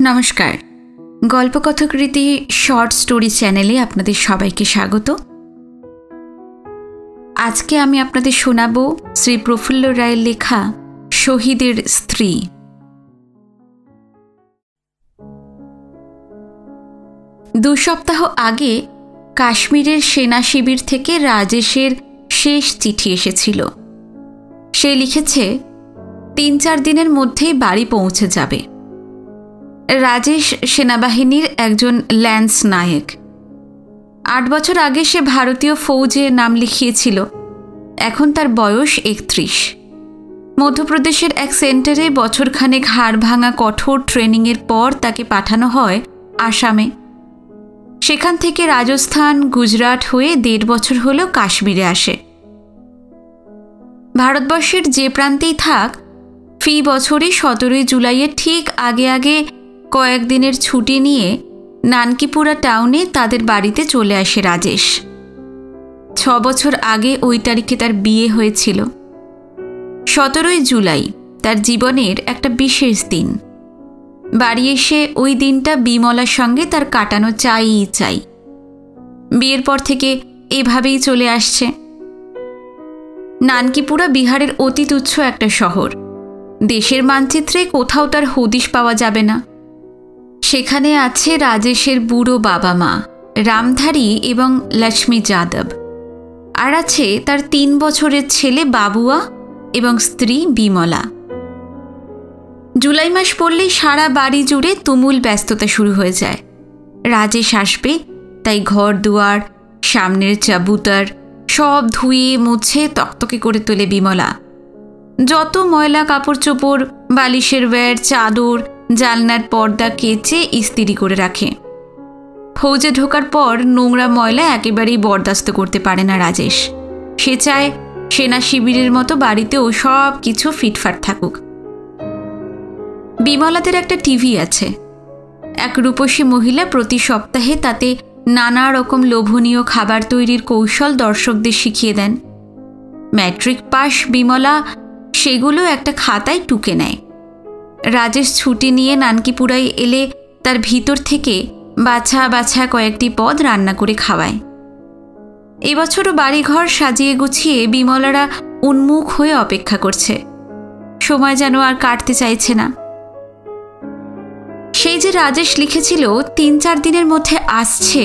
নমস্কার, গল্পকথকৃতি short story চ্যানেলে আপনাদের সবাইকে স্বাগত। আজকে আমি আপনাদের শোনাব শ্রী প্রফুল্ল রায়ের লেখা শহীদের স্ত্রী। দু সপ্তাহ আগে কাশ্মীরের সেনা শিবির থেকে রাজেশের শেষ চিঠি এসেছিল। সে লিখেছে ৩-৪ দিনের মধ্যেই বাড়ি পৌঁছে যাবে। রাজেশ সেনাবাহিনীর একজন ল্যান্স নায়েক। ৮ বছর আগে সে ভারতীয় ফৌজে নাম লিখিয়েছিল। এখন তার বয়স ৩১। মধ্যপ্রদেশের এক সেন্টারে বছরখানেক হাড় ভাঙা কঠোর ট্রেনিংয়ের পর তাকে পাঠানো হয় আসামে। সেখান থেকে রাজস্থান, গুজরাট হয়ে ১.৫ বছর হলেও কাশ্মীরে আসে। ভারতবর্ষের যে প্রান্তেই থাক, ফি বছরই ১৭ই জুলাইয়ের ঠিক আগে আগে কয়েকদিনের ছুটি নিয়ে নানকিপুরা টাউনে তাদের বাড়িতে চলে আসে রাজেশ। ৬ বছর আগে ওই তারিখে তার বিয়ে হয়েছিল। ১৭ই জুলাই তার জীবনের একটা বিশেষ দিন। বাড়ি এসে ওই দিনটা বিমলার সঙ্গে তার কাটানো চাই। বিয়ের পর থেকে এভাবেই চলে আসছে। নানকিপুরা বিহারের অতি তুচ্ছ একটা শহর। দেশের মানচিত্রে কোথাও তার হদিশ পাওয়া যাবে না। সেখানে আছে রাজেশের বুড়ো বাবা মা রামধারী এবং লক্ষ্মী যাদব, আর আছে তার ৩ বছরের ছেলে বাবুয়া এবং স্ত্রী বিমলা। জুলাই মাস পড়লেই সারা বাড়ি জুড়ে তুমুল ব্যস্ততা শুরু হয়ে যায়। রাজেশ আসবে, তাই ঘর দুয়ার, সামনের চাবুতার সব ধুয়ে মুছে তকতকে করে তোলে বিমলা। যত ময়লা কাপড় চোপড়, বালিশের ওয়্যার, চাদর, জানলার পর্দা কেচে ইস্তিরি করে রাখে। ফৌজে ঢোকার পর নোংরা ময়লা একেবারেই বরদাস্ত করতে পারে না রাজেশ। সে চায় সেনা শিবিরের মতো বাড়িতেও সব কিছু ফিটফাট থাকুক। বিমলাদের একটা টিভি আছে। এক রূপসী মহিলা প্রতি সপ্তাহে তাতে নানা রকম লোভনীয় খাবার তৈরির কৌশল দর্শকদের শিখিয়ে দেন। ম্যাট্রিক পাস বিমলা সেগুলো একটা খাতায় টুকে নেয়। রাজেশ ছুটি নিয়ে নানকিপুরায় এলে তার ভিতর থেকে বাছা কয়েকটি পদ রান্না করে খাওয়ায়। এবছরও বাড়িঘর সাজিয়ে গুছিয়ে বিমলারা উন্মুখ হয়ে অপেক্ষা করছে। সময় যেন আর কাটতে চাইছে না। সেই যে রাজেশ লিখেছিল ৩-৪ দিনের মধ্যে আসছে,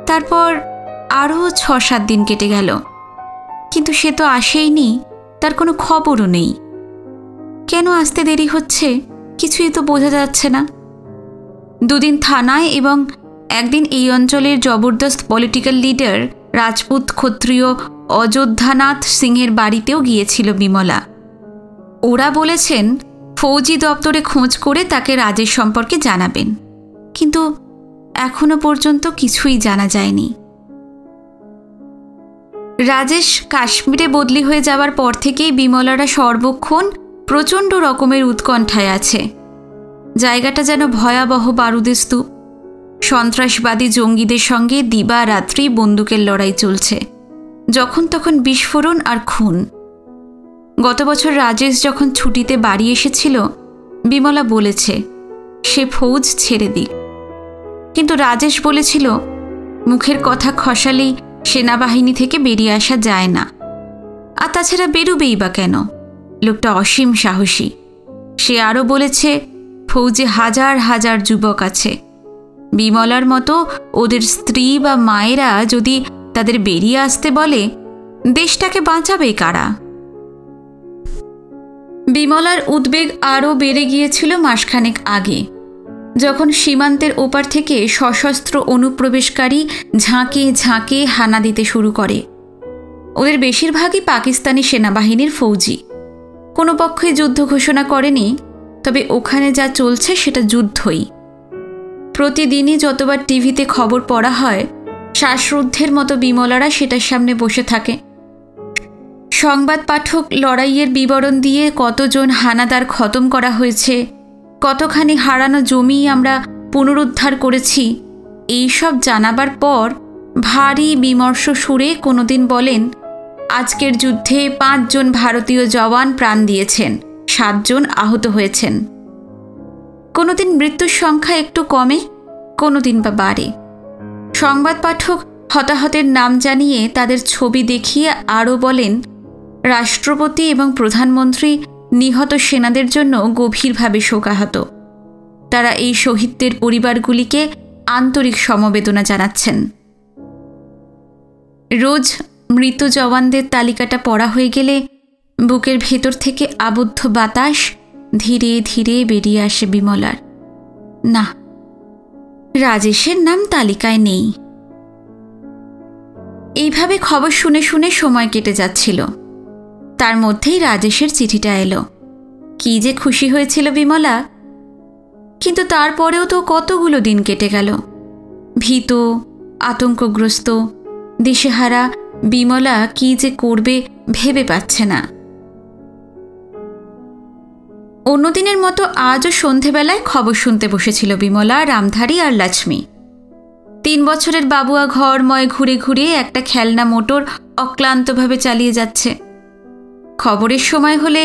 তারপর আরও ৬-৭ দিন কেটে গেল, কিন্তু সে তো আসেইনি। তার কোনো খবরও নেই। কেন আসতে দেরি হচ্ছে কিছুই তো বোঝা যাচ্ছে না। 2 দিন থানায় এবং একদিন এই অঞ্চলের জবরদস্ত পলিটিক্যাল লিডার রাজপুত ক্ষত্রিয় অযোধ্যানাথ সিংহের বাড়িতেও গিয়েছিল বিমলা। ওরা বলেছেন ফৌজি দপ্তরে খোঁজ করে তাকে রাজেশ সম্পর্কে জানাবেন, কিন্তু এখনো পর্যন্ত কিছুই জানা যায়নি। রাজেশ কাশ্মীরে বদলি হয়ে যাওয়ার পর থেকেই বিমলারা সর্বক্ষণ প্রচণ্ড রকমের উৎকণ্ঠায় আছে। জায়গাটা যেন ভয়াবহ বারুদের স্তূপ। সন্ত্রাসবাদী জঙ্গিদের সঙ্গে দিবারাত্রি বন্দুকের লড়াই চলছে। যখন তখন বিস্ফোরণ আর খুন। গত বছর রাজেশ যখন ছুটিতে বাড়ি এসেছিল, বিমলা বলেছে সে ফৌজ ছেড়ে দিক, কিন্তু রাজেশ বলেছিল মুখের কথা খসালেই সেনাবাহিনী থেকে বেরিয়ে আসা যায় না। আর তাছাড়া বেরোবেই বা কেন? লোকটা অসীম সাহসী। সে আরও বলেছে ফৌজে হাজার হাজার যুবক আছে। বিমলার মতো ওদের স্ত্রী বা মায়েরা যদি তাদের বেরিয়ে আসতে বলে, দেশটাকে বাঁচাবে কারা? বিমলার উদ্বেগ আরও বেড়ে গিয়েছিল মাসখানেক আগে, যখন সীমান্তের ওপার থেকে সশস্ত্র অনুপ্রবেশকারী ঝাঁকে হানা দিতে শুরু করে। ওদের বেশিরভাগই পাকিস্তানি সেনাবাহিনীর ফৌজি। কোনো পক্ষই যুদ্ধ ঘোষণা করেনি, তবে ওখানে যা চলছে সেটা যুদ্ধই। প্রতিদিনই যতবার টিভিতে খবর পড়া হয়, শ্বাসরুদ্ধের মতো বিমলারা সেটার সামনে বসে থাকে। সংবাদ পাঠক লড়াইয়ের বিবরণ দিয়ে কতজন হানাদার খতম করা হয়েছে, কতখানি হারানো জমি আমরা পুনরুদ্ধার করেছি, এইসব জানাবার পর ভারী বিমর্ষ সুরে কোনোদিন বলেন, আজকের যুদ্ধে 5 জন ভারতীয় জওয়ান প্রাণ দিয়েছেন, 7 জন আহত হয়েছেন। কোনোদিন মৃত্যুর সংখ্যা একটু কমে, কোনোদিন বা বাড়ে। সংবাদ পাঠক হতাহতের নাম জানিয়ে তাদের ছবি দেখিয়ে আরও বলেন, রাষ্ট্রপতি এবং প্রধানমন্ত্রী নিহত সেনাদের জন্য গভীরভাবে শোকাহত। তারা এই শহীদদের পরিবারগুলিকে আন্তরিক সমবেদনা জানাচ্ছেন। রোজ মৃত জওয়ানদের তালিকাটা পড়া হয়ে গেলে বুকের ভেতর থেকে আবদ্ধ বাতাস ধীরে ধীরে বেরিয়ে আসে বিমলার। না, রাজেশের নাম তালিকায় নেই। এইভাবে খবর শুনে শুনে সময় কেটে যাচ্ছিল। তার মধ্যেই রাজেশের চিঠিটা এলো। কি যে খুশি হয়েছিল বিমলা! কিন্তু তারপরেও তো কতগুলো দিন কেটে গেল। ভীত, আতঙ্কগ্রস্ত, দিশেহারা বিমলা কি যে করবে ভেবে পাচ্ছে না। অন্যদিনের মতো আজও সন্ধেবেলায় খবর শুনতে বসেছিল বিমলা, রামধারী আর লক্ষ্মী। 3 বছরের বাবুয়া ঘরময় ঘুরে ঘুরে একটা খেলনা মোটর অক্লান্তভাবে চালিয়ে যাচ্ছে। খবরের সময় হলে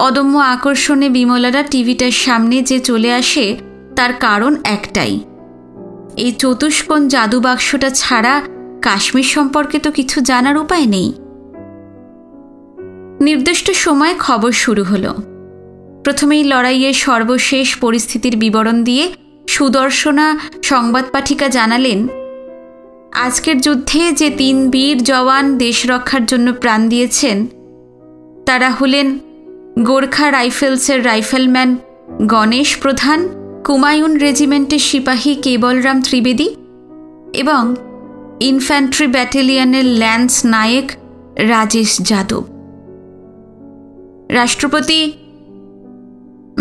অদম্য আকর্ষণে বিমলারা টিভিটার সামনে যে চলে আসে, তার কারণ একটাই, এই চতুষ্কোণ জাদু বাক্সটা ছাড়া কাশ্মীর সম্পর্কে তো কিছু জানার উপায় নেই। নির্দিষ্ট সময়ে খবর শুরু হলো। প্রথমেই লড়াইয়ের সর্বশেষ পরিস্থিতির বিবরণ দিয়ে সুদর্শনা সংবাদ পাঠিকা জানালেন, আজকের যুদ্ধে যে 3 বীর জওয়ান দেশ রক্ষার জন্য প্রাণ দিয়েছেন তারা হলেন গোর্খা রাইফেলসের রাইফেলম্যান গণেশ প্রধান, কুমায়ুন রেজিমেন্টের সিপাহী কেবলরাম ত্রিবেদী এবং ইনফ্যান্ট্রি ব্যাটালিয়নের ল্যান্স নায়ক রাজেশ যাদব। রাষ্ট্রপতি।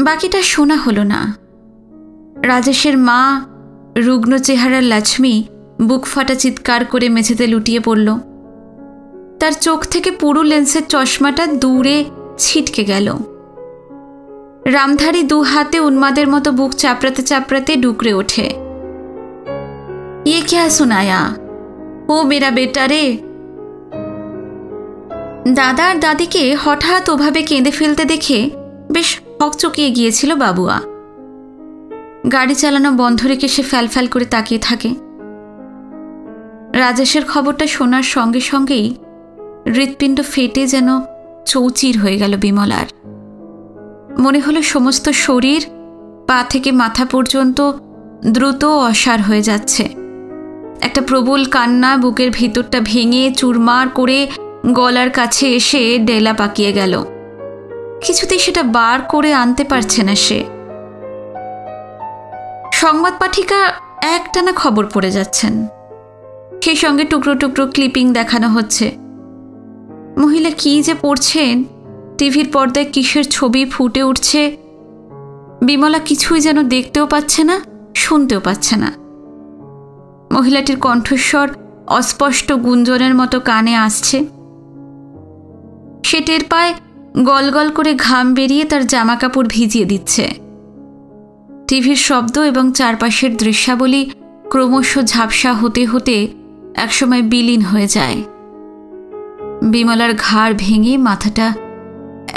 বাকিটা শোনা হলো না। রাজেশের মা রুগ্ন চেহারার লক্ষ্মী বুক ফাটা চিৎকার করে মেঝেতে লুটিয়ে পড়ল। তার চোখ থেকে পুরো লেন্সের চশমাটা দূরে ছিটকে গেল। রামধারী 2 হাতে উন্মাদের মতো বুক চাপড়াতে চাপড়াতে ডুকরে ওঠে, ইয়ে ক্যা সুনায়া, ও মেরা বেটা রে। দাদা আর দাদিকে হঠাৎ ওভাবে কেঁদে ফেলতে দেখে বেশ হকচকিয়ে গিয়েছিল বাবুয়া। গাড়ি চালানো বন্ধ রেখে সে ফ্যালফ্যাল করে তাকিয়ে থাকে। রাজেশের খবরটা শোনার সঙ্গে সঙ্গেই হৃৎপিণ্ড ফেটে যেন চৌচির হয়ে গেল বিমলার। মনে হলো সমস্ত শরীর পা থেকে মাথা পর্যন্ত দ্রুত অসাড় হয়ে যাচ্ছে। একটা প্রবল কান্না বুকের ভিতরটা ভেঙে চুরমার করে গলার কাছে এসে ডেলা পাকিয়ে গেল। কিছুতেই সেটা বার করে আনতে পারছে না সে। সংবাদ পাঠিকা একটানা খবর পড়ে যাচ্ছেন, সেই সঙ্গে টুকরো টুকরো ক্লিপিং দেখানো হচ্ছে। মহিলা কি যে পড়ছেন, টিভির পর্দায় কিসের ছবি ফুটে উঠছে, বিমলা কিছুই যেন দেখতেও পাচ্ছে না, শুনতেও পাচ্ছে না। মহিলাটির কণ্ঠস্বর অস্পষ্ট গুঞ্জনের মতো কানে আসছে। সে টের পায় গলগল করে ঘাম বেরিয়ে তার জামাকাপড় ভিজিয়ে দিচ্ছে। টিভির শব্দ এবং চারপাশের দৃশ্যাবলী ক্রমশ ঝাপসা হতে হতে একসময় বিলীন হয়ে যায়। বিমলার ঘাড় ভেঙে মাথাটা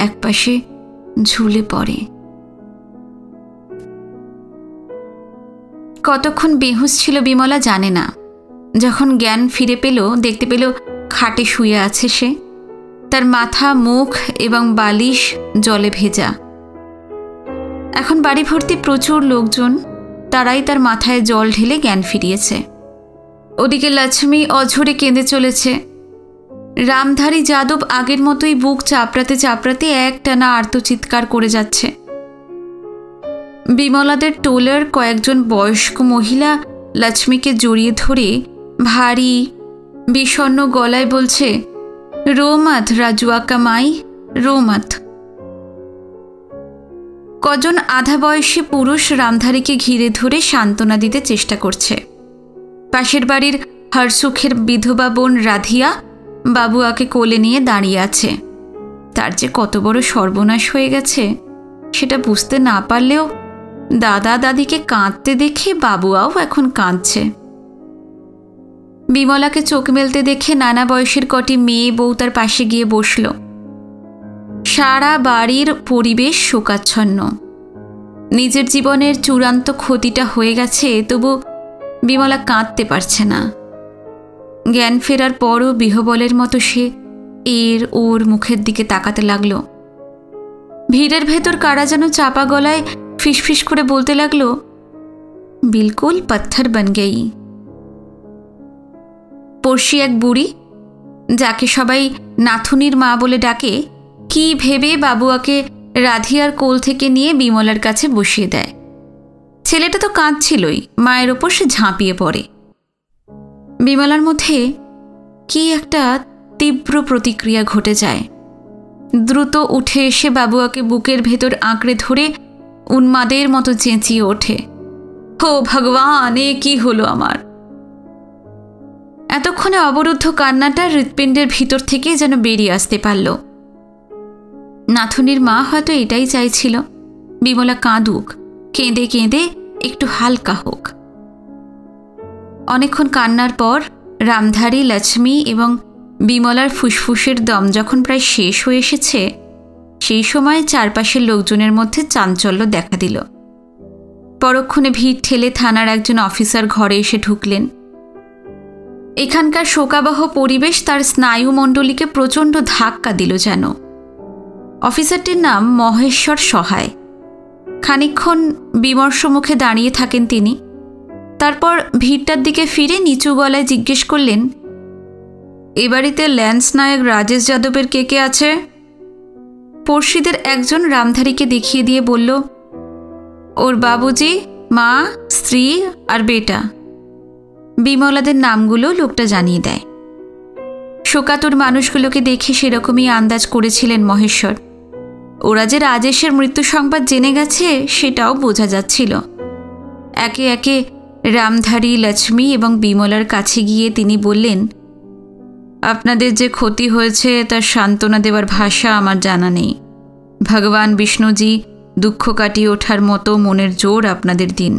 একপাশে ঝুলে পড়ে। কতক্ষণ বেহুশ ছিল বিমলা জানে না। যখন জ্ঞান ফিরে পেল, দেখতে পেল খাটে শুয়ে আছে সে। তার মাথা, মুখ এবং বালিশ জলে ভেজা। এখন বাড়ি ভর্তি প্রচুর লোকজন, তারাই তার মাথায় জল ঢেলে জ্ঞান ফিরিয়েছে। ওদিকে লক্ষ্মী অঝরে কেঁদে চলেছে। রামধারী যাদব আগের মতোই বুক চাপড়াতে চাপড়াতে একটানা আর্তচিৎকার করে যাচ্ছে। বিমলাদের টোলার কয়েকজন বয়স্ক মহিলা লক্ষ্মীকে জড়িয়ে ধরে ভারী বিষণ্ণ গলায় বলছে, রোমত রাজুয়া কামাই, রোমত। কজন আধা বয়সী পুরুষ রামধারীকে ঘিরে ধরে সান্ত্বনা দিতে চেষ্টা করছে। পাশের বাড়ির হরসুখের বিধবা বোন রাধিয়া বাবুয়াকে কোলে নিয়ে দাঁড়িয়ে আছে। তার যে কত বড় সর্বনাশ হয়ে গেছে সেটা বুঝতে না পারলেও দাদা দাদিকে কাঁদতে দেখে বাবুয়াও এখন কাঁদছে। বিমলাকে চোখ মেলতে দেখে নানা বয়সের কটি মেয়ে বউ তার পাশে গিয়ে বসল। সারা বাড়ির পরিবেশ শোকাচ্ছন্ন। নিজের জীবনের চূড়ান্ত ক্ষতিটা হয়ে গেছে, তবু বিমলা কাঁদতে পারছে না। জ্ঞান ফেরার পরও বিহবলের মতো সে এর ওর মুখের দিকে তাকাতে লাগলো। ভিড়ের ভেতর কারা যেন চাপা গলায় ফিসফিস করে বলতে লাগলো, বিলকুল পাথর বন গেই। পড়শি এক বুড়ি, যাকে সবাই নাথুনির মা বলে ডাকে, কি ভেবে বাবুয়াকে রাধিয়ার কোল থেকে নিয়ে বিমলার কাছে বসিয়ে দেয়। ছেলেটা তো কাঁদছিলই, মায়ের ওপর সে ঝাঁপিয়ে পড়ে। বিমলার মধ্যে কি একটা তীব্র প্রতিক্রিয়া ঘটে যায়। দ্রুত উঠে এসে বাবুয়াকে বুকের ভেতর আঁকড়ে ধরে উন্মাদের মতো চেঁচিয়ে ওঠে, ও ভগবান, এ কি হলো আমার। এতক্ষণে অবরুদ্ধ কান্নাটা হৃৎপিণ্ডের ভিতর থেকে যেন বেরিয়ে আসতে পারল। নাথুনির মা হয়তো এটাই চাইছিল, বিমলা কাঁদুক, কেঁদে কেঁদে একটু হালকা হোক। অনেকক্ষণ কান্নার পর রামধারী, লক্ষ্মী এবং বিমলার ফুসফুসের দম যখন প্রায় শেষ হয়ে এসেছে, সেই সময় চারপাশের লোকজনের মধ্যে চাঞ্চল্য দেখা দিল। পরক্ষণে ভিড় ঠেলে থানার একজন অফিসার ঘরে এসে ঢুকলেন। এখানকার শোকাবহ পরিবেশ তার স্নায়ুমণ্ডলীকে প্রচণ্ড ধাক্কা দিল যেন। অফিসারটির নাম মহেশ্বর সহায়। খানিকক্ষণ বিমর্ষ মুখে দাঁড়িয়ে থাকেন তিনি। তারপর ভিড়টার দিকে ফিরে নিচু গলায় জিজ্ঞেস করলেন, এ বাড়িতে ল্যান্স নায়ক রাজেশ যাদবের কে কে আছে? পড়শিদের একজন রামধারীকে দেখিয়ে দিয়ে বলল, ওর বাবুজি, মা, স্ত্রী আর বেটা। বিমলাদের নামগুলো লোকটা জানিয়ে দেয়। শোকাতুর মানুষগুলোকে দেখে সেরকমই আন্দাজ করেছিলেন মহেশ্বর। ওরা যে রাজেশের মৃত্যু সংবাদ জেনে গেছে সেটাও বোঝা যাচ্ছিল। একে একে রামধারী, লক্ষ্মী এবং বিমলার কাছে গিয়ে তিনি বললেন, আপনাদের যে ক্ষতি হয়েছে তার সান্ত্বনা দেওয়ার ভাষা আমার জানা নেই। ভগবান বিষ্ণুজি দুঃখ কাটিয়ে ওঠার মতো মনের জোর আপনাদের দিন।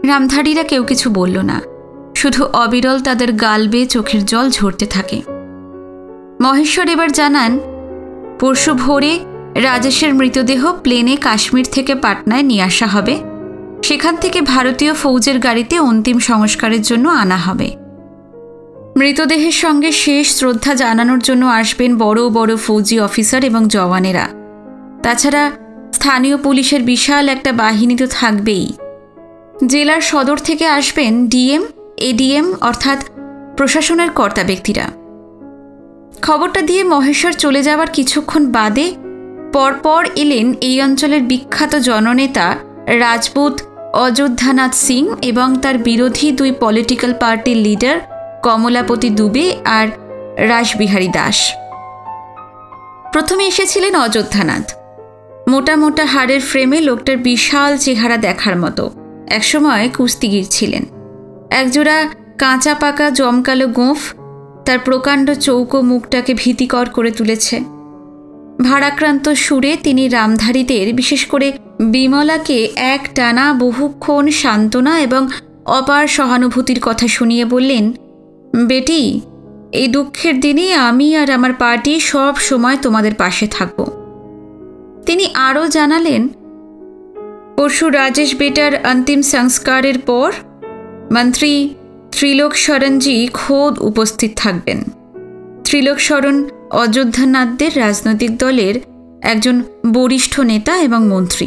রামধারীরা কেউ কিছু বলল না, শুধু অবিরল তাদের গাল বেয়ে চোখের জল ঝরতে থাকে। মহেশ্বর এবার জানান, পরশু ভোরে রাজেশের মৃতদেহ প্লেনে কাশ্মীর থেকে পাটনায় নিয়ে আসা হবে। সেখান থেকে ভারতীয় ফৌজের গাড়িতে অন্তিম সংস্কারের জন্য আনা হবে। মৃতদেহের সঙ্গে শেষ শ্রদ্ধা জানানোর জন্য আসবেন বড় বড় ফৌজি অফিসার এবং জওয়ানেরা। তাছাড়া স্থানীয় পুলিশের বিশাল একটা বাহিনী তো থাকবেই। জেলার সদর থেকে আসবেন ডিএম, এডিএম অর্থাৎ প্রশাসনের কর্তা ব্যক্তিরা। খবরটা দিয়ে মহেশ্বর চলে যাওয়ার কিছুক্ষণ বাদে পরপর এলেন এই অঞ্চলের বিখ্যাত জননেতা রাজপুত অযোধ্যানাথ সিং এবং তার বিরোধী দুই পলিটিক্যাল পার্টির লিডার কমলাপতি দুবে আর রাসবিহারী দাস। প্রথমে এসেছিলেন অযোধ্যানাথ। মোটা মোটা হাড়ের ফ্রেমে লোকটার বিশাল চেহারা দেখার মতো। একসময় কুস্তিগির ছিলেন। একজোড়া কাঁচা পাকা জমকালো গোঁফ তার প্রকাণ্ড চৌকো মুখটাকে ভীতিকর করে তুলেছে। ভারাক্রান্ত সুরে তিনি রামধারীদের, বিশেষ করে বিমলাকে এক টানা বহুক্ষণ সান্ত্বনা এবং অপার সহানুভূতির কথা শুনিয়ে বললেন, বেটি, এই দুঃখের দিনে আমি আর আমার পার্টি সব সময় তোমাদের পাশে থাকব। তিনি আরও জানালেন, পরশু রাজেশ বেটার অন্তিম সংস্কারের পর মন্ত্রী ত্রিলোক শরণজি খোদ উপস্থিত থাকবেন। ত্রিলোক শরণ অযোধ্যানাথদের রাজনৈতিক দলের একজন বরিষ্ঠ নেতা এবং মন্ত্রী।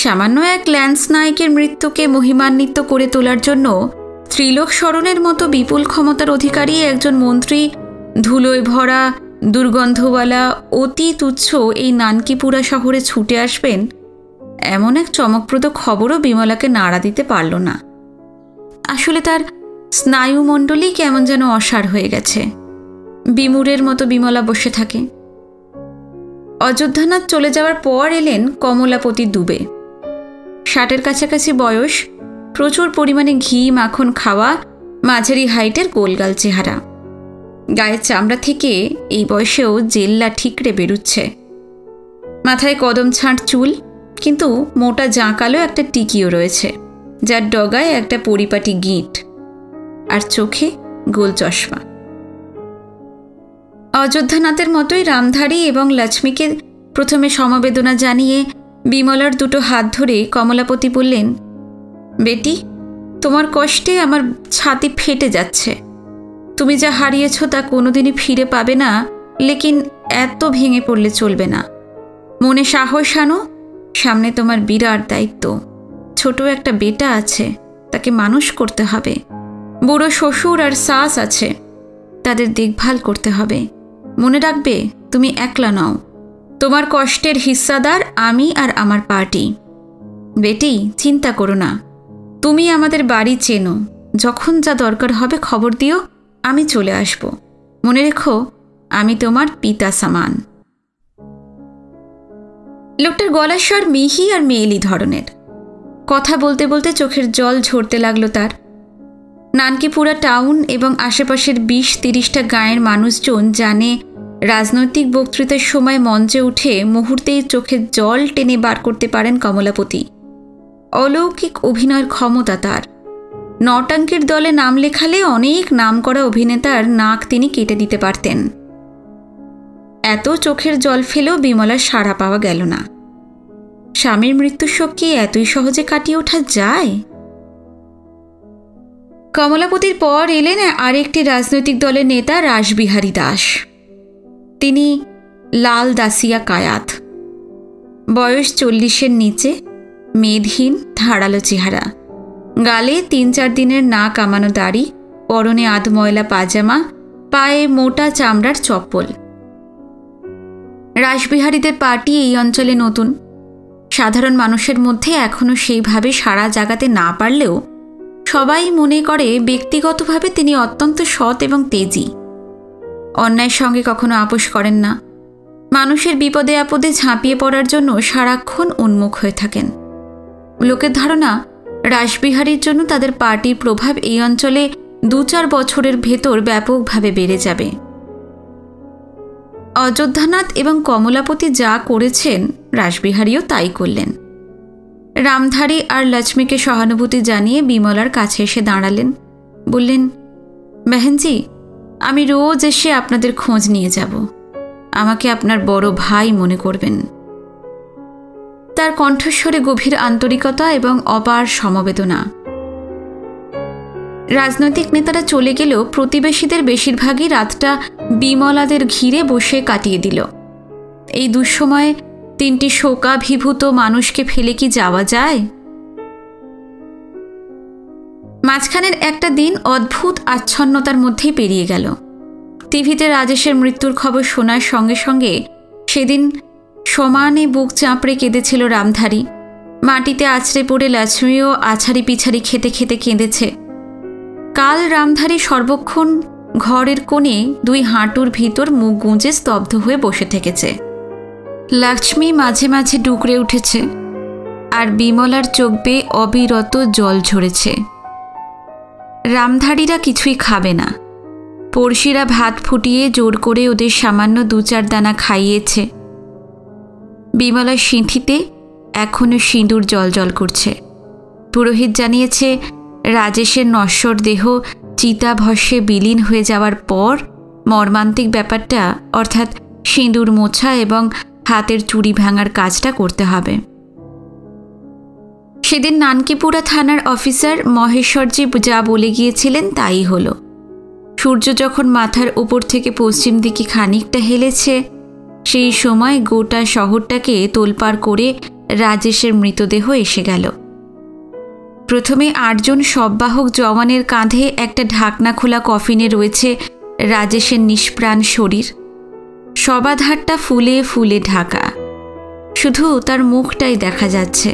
সামান্য এক ল্যান্স নায়কের মৃত্যুকে মহিমান্বিত করে তোলার জন্য ত্রিলোক শরণের মতো বিপুল ক্ষমতার অধিকারী একজন মন্ত্রী ধুলোয় ভরা, দুর্গন্ধওয়ালা, অতি তুচ্ছ এই নানকিপুরা শহরে ছুটে আসবেন, এমন এক চমকপ্রদ খবরও বিমলাকে নাড়া দিতে পারল না। আসলে তার স্নায়ুমণ্ডলী কেমন যেন অসাড় হয়ে গেছে। বিমূঢ়ের মতো বিমলা বসে থাকে। অযোধ্যানাথ চলে যাওয়ার পর এলেন কমলাপতি দুবে। 60-এর কাছাকাছি বয়স, প্রচুর পরিমাণে ঘি মাখন খাওয়া, মাঝারি হাইটের গোলগাল চেহারা। গায়ের চামড়া থেকে এই বয়সেও জেল্লা ঠিকরে বেরুচ্ছে। মাথায় কদম ছাঁট চুল, কিন্তু মোটা জাঁকালো একটা টিকিও রয়েছে, যার ডগায় একটা পরিপাটি গিঁট, আর চোখে গোল চশমা। অযোধ্যানাথের মতোই রামধারী এবং লক্ষ্মীকে প্রথমে সমবেদনা জানিয়ে বিমলার দুটো হাত ধরে কমলাপতি বললেন, বেটি, তোমার কষ্টে আমার ছাতি ফেটে যাচ্ছে। তুমি যা হারিয়েছ তা কোনোদিনই ফিরে পাবে না, লেকিন এত ভেঙে পড়লে চলবে না। মনে সাহস আনো, সামনে তোমার বিরাট দায়িত্ব। ছোট একটা বেটা আছে, তাকে মানুষ করতে হবে। বুড়ো শ্বশুর আর শাস আছে, তাদের দেখভাল করতে হবে। মনে রাখবে, তুমি একলা নও। তোমার কষ্টের হিস্সাদার আমি আর আমার পার্টি। বেটি, চিন্তা করো না, তুমি আমাদের বাড়ি চেনো। যখন যা দরকার হবে খবর দিও, আমি চলে আসব। মনে রেখো, আমি তোমার পিতা সমান। লোকটার গলার স্বর মিহি আর মেয়েলি ধরনের। কথা বলতে বলতে চোখের জল ঝরতে লাগলো তার। নানকিপুরা টাউন এবং আশেপাশের 20-30টা গাঁয়ের মানুষজন জানে রাজনৈতিক বক্তৃতার সময় মঞ্চে উঠে মুহূর্তেই চোখের জল টেনে বার করতে পারেন কমলাপতি। অলৌকিক অভিনয়ের ক্ষমতা তার। নটাঙ্কের দলে নাম লেখালে অনেক নামকরা অভিনেতার নাক তিনি কেটে দিতে পারতেন। এত চোখের জল ফেলেও বিমলার সাড়া পাওয়া গেল না। স্বামীর মৃত্যুর শোক কি এতই সহজে কাটিয়ে ওঠা যায়? কমলাপতির পর এলেন আরেকটি রাজনৈতিক দলের নেতা রাসবিহারী দাস। তিনি লাল দাসিয়া কায়াত, বয়স 40-এর নিচে, মেদহীন, ধারালো চেহারা, গালে 3-4 দিনের না কামানো দাড়ি, পরনে আধময়লা পাজামা, পায়ে মোটা চামড়ার চপ্পল। রাসবিহারীদের পার্টি এই অঞ্চলে নতুন। সাধারণ মানুষের মধ্যে এখনও সেইভাবে সাড়া জাগাতে না পারলেও সবাই মনে করে ব্যক্তিগতভাবে তিনি অত্যন্ত সৎ এবং তেজি। অন্যায়ের সঙ্গে কখনো আপোষ করেন না। মানুষের বিপদে আপদে ঝাঁপিয়ে পড়ার জন্য সারাক্ষণ উন্মুখ হয়ে থাকেন। লোকের ধারণা, রাসবিহারীর জন্য তাদের পার্টির প্রভাব এই অঞ্চলে 2-4 বছরের ভেতর ব্যাপকভাবে বেড়ে যাবে। অযোধ্যানাথ এবং কমলাপতি যা করেছেন, রাসবিহারীও তাই করলেন। রামধারী আর লক্ষ্মীকে সহানুভূতি জানিয়ে বিমলার কাছে এসে দাঁড়ালেন। বললেন, বেহেনজি, আমি রোজ এসে আপনাদের খোঁজ নিয়ে যাব। আমাকে আপনার বড় ভাই মনে করবেন। তার কণ্ঠস্বরে গভীর আন্তরিকতা এবং অপার সমবেদনা। রাজনৈতিক নেতারা চলে গেলেও প্রতিবেশীদের বেশিরভাগই রাতটা বিমলাদের ঘিরে বসে কাটিয়ে দিল। এই দুঃসময়ে 3টি শোকাভিভূত মানুষকে ফেলে কি যাওয়া যায়? মাঝখানের একটা দিন অদ্ভুত আচ্ছন্নতার মধ্যেই পেরিয়ে গেল। টিভিতে রাজেশের মৃত্যুর খবর শোনার সঙ্গে সঙ্গে সেদিন সমানে বুক চাপড়ে কেঁদেছিল রামধারী। মাটিতে আছড়ে পড়ে লক্ষ্মীও আছাড়ি পিছাড়ি খেতে খেতে কেঁদেছে। কাল রামধারী সর্বক্ষণ ঘরের কোণে 2 হাঁটুর ভিতর মুখ গুঁজে স্তব্ধ হয়ে বসে থেকেছে। লক্ষ্মী মাঝে মাঝে ডুকরে উঠেছে, আর বিমলার চোখ বেয়ে অবিরত জল ঝরেছে। রামধারীরা কিছুই খাবে না। পড়শিরা ভাত ফুটিয়ে জোর করে ওদের সামান্য 2-4 দানা খাইয়েছে। বিমলার সিঁথিতে এখনো সিঁদুর জলজল করছে। পুরোহিত জানিয়েছে, রাজেশের নশ্বর দেহ চিতাভস্যে বিলীন হয়ে যাওয়ার পর মর্মান্তিক ব্যাপারটা, অর্থাৎ সিঁদুর মোছা এবং হাতের চুড়ি ভাঙার কাজটা করতে হবে। সেদিন নানকিপুরা থানার অফিসার মহেশ্বরজি যা বলে গিয়েছিলেন তাই হলো। সূর্য যখন মাথার উপর থেকে পশ্চিম দিকে খানিকটা হেলেছে, সেই সময় গোটা শহরটাকে তোলপাড় করে রাজেশের মৃতদেহ এসে গেল। প্রথমে 8 জন শববাহক জওয়ানের কাঁধে একটা ঢাকনা খোলা কফিনে রয়েছে রাজেশের নিষ্প্রাণ শরীর। সবাধারটা ফুলে ফুলে ঢাকা, শুধু তার মুখটাই দেখা যাচ্ছে।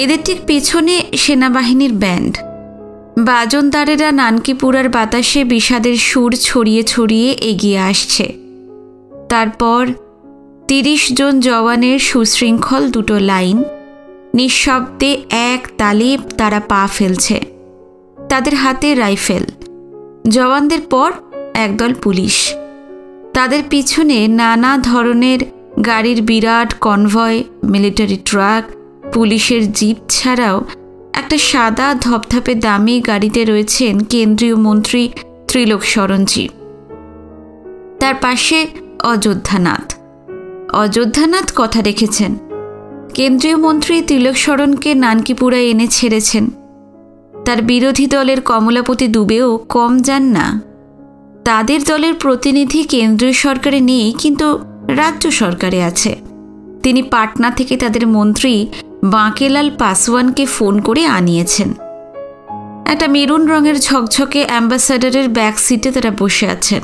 এদের ঠিক পেছনে সেনাবাহিনীর ব্যান্ড। বাজনদারেরা নানকিপুরার বাতাসে বিষাদের সুর ছড়িয়ে ছড়িয়ে এগিয়ে আসছে। তারপর 30 জন জওয়ানের সুশৃঙ্খল 2টো লাইন, নিঃশব্দে এক তালে তারা পা ফেলছে। তাদের হাতে রাইফেল। জওয়ানদের পর একদল পুলিশ। তাদের পিছনে নানা ধরনের গাড়ির বিরাট কনভয়, মিলিটারি ট্রাক, পুলিশের জিপ ছাড়াও একটা সাদা ধপধপে দামি গাড়িতে রয়েছেন কেন্দ্রীয় মন্ত্রী ত্রিলোক শরণজি। তার পাশে অযোধ্যানাথ। অযোধ্যানাথ কথা রেখেছেন। কেন্দ্রীয় মন্ত্রী তিলক শরণকে নানকিপুরা এনে ছেড়েছেন। তার বিরোধী দলের কমলাপতি দুবেও কম যান না। তাদের দলের প্রতিনিধি কেন্দ্রীয় সরকারে নেই, কিন্তু রাজ্য সরকারে আছে। তিনি পাটনা থেকে তাদের মন্ত্রী বাঁকেলাল পাসওয়ানকে ফোন করে আনিয়েছেন। একটা মেরুন রঙের ঝকঝকে অ্যাম্বাসাডারের ব্যাক সিটে তারা বসে আছেন।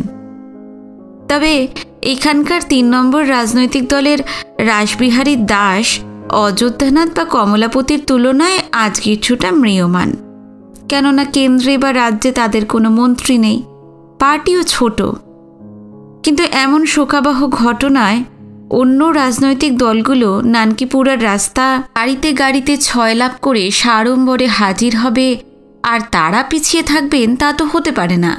তবে এখানকার ৩ নম্বর রাজনৈতিক দলের রাসবিহারী দাস অযোধ্যানাথ বা কমলাপতির তুলনায় আজ কিছুটা ম্রিয়মান। কেননা কেন্দ্রে বা রাজ্যে তাদের কোনো মন্ত্রী নেই, পার্টিও ছোট। কিন্তু এমন শোকাবহ ঘটনায় অন্য রাজনৈতিক দলগুলো নানকিপুরার রাস্তা গাড়িতে গাড়িতে ছয়লাভ করে সাড়ম্বরে হাজির হবে আর তারা পিছিয়ে থাকবেন, তা তো হতে পারে না।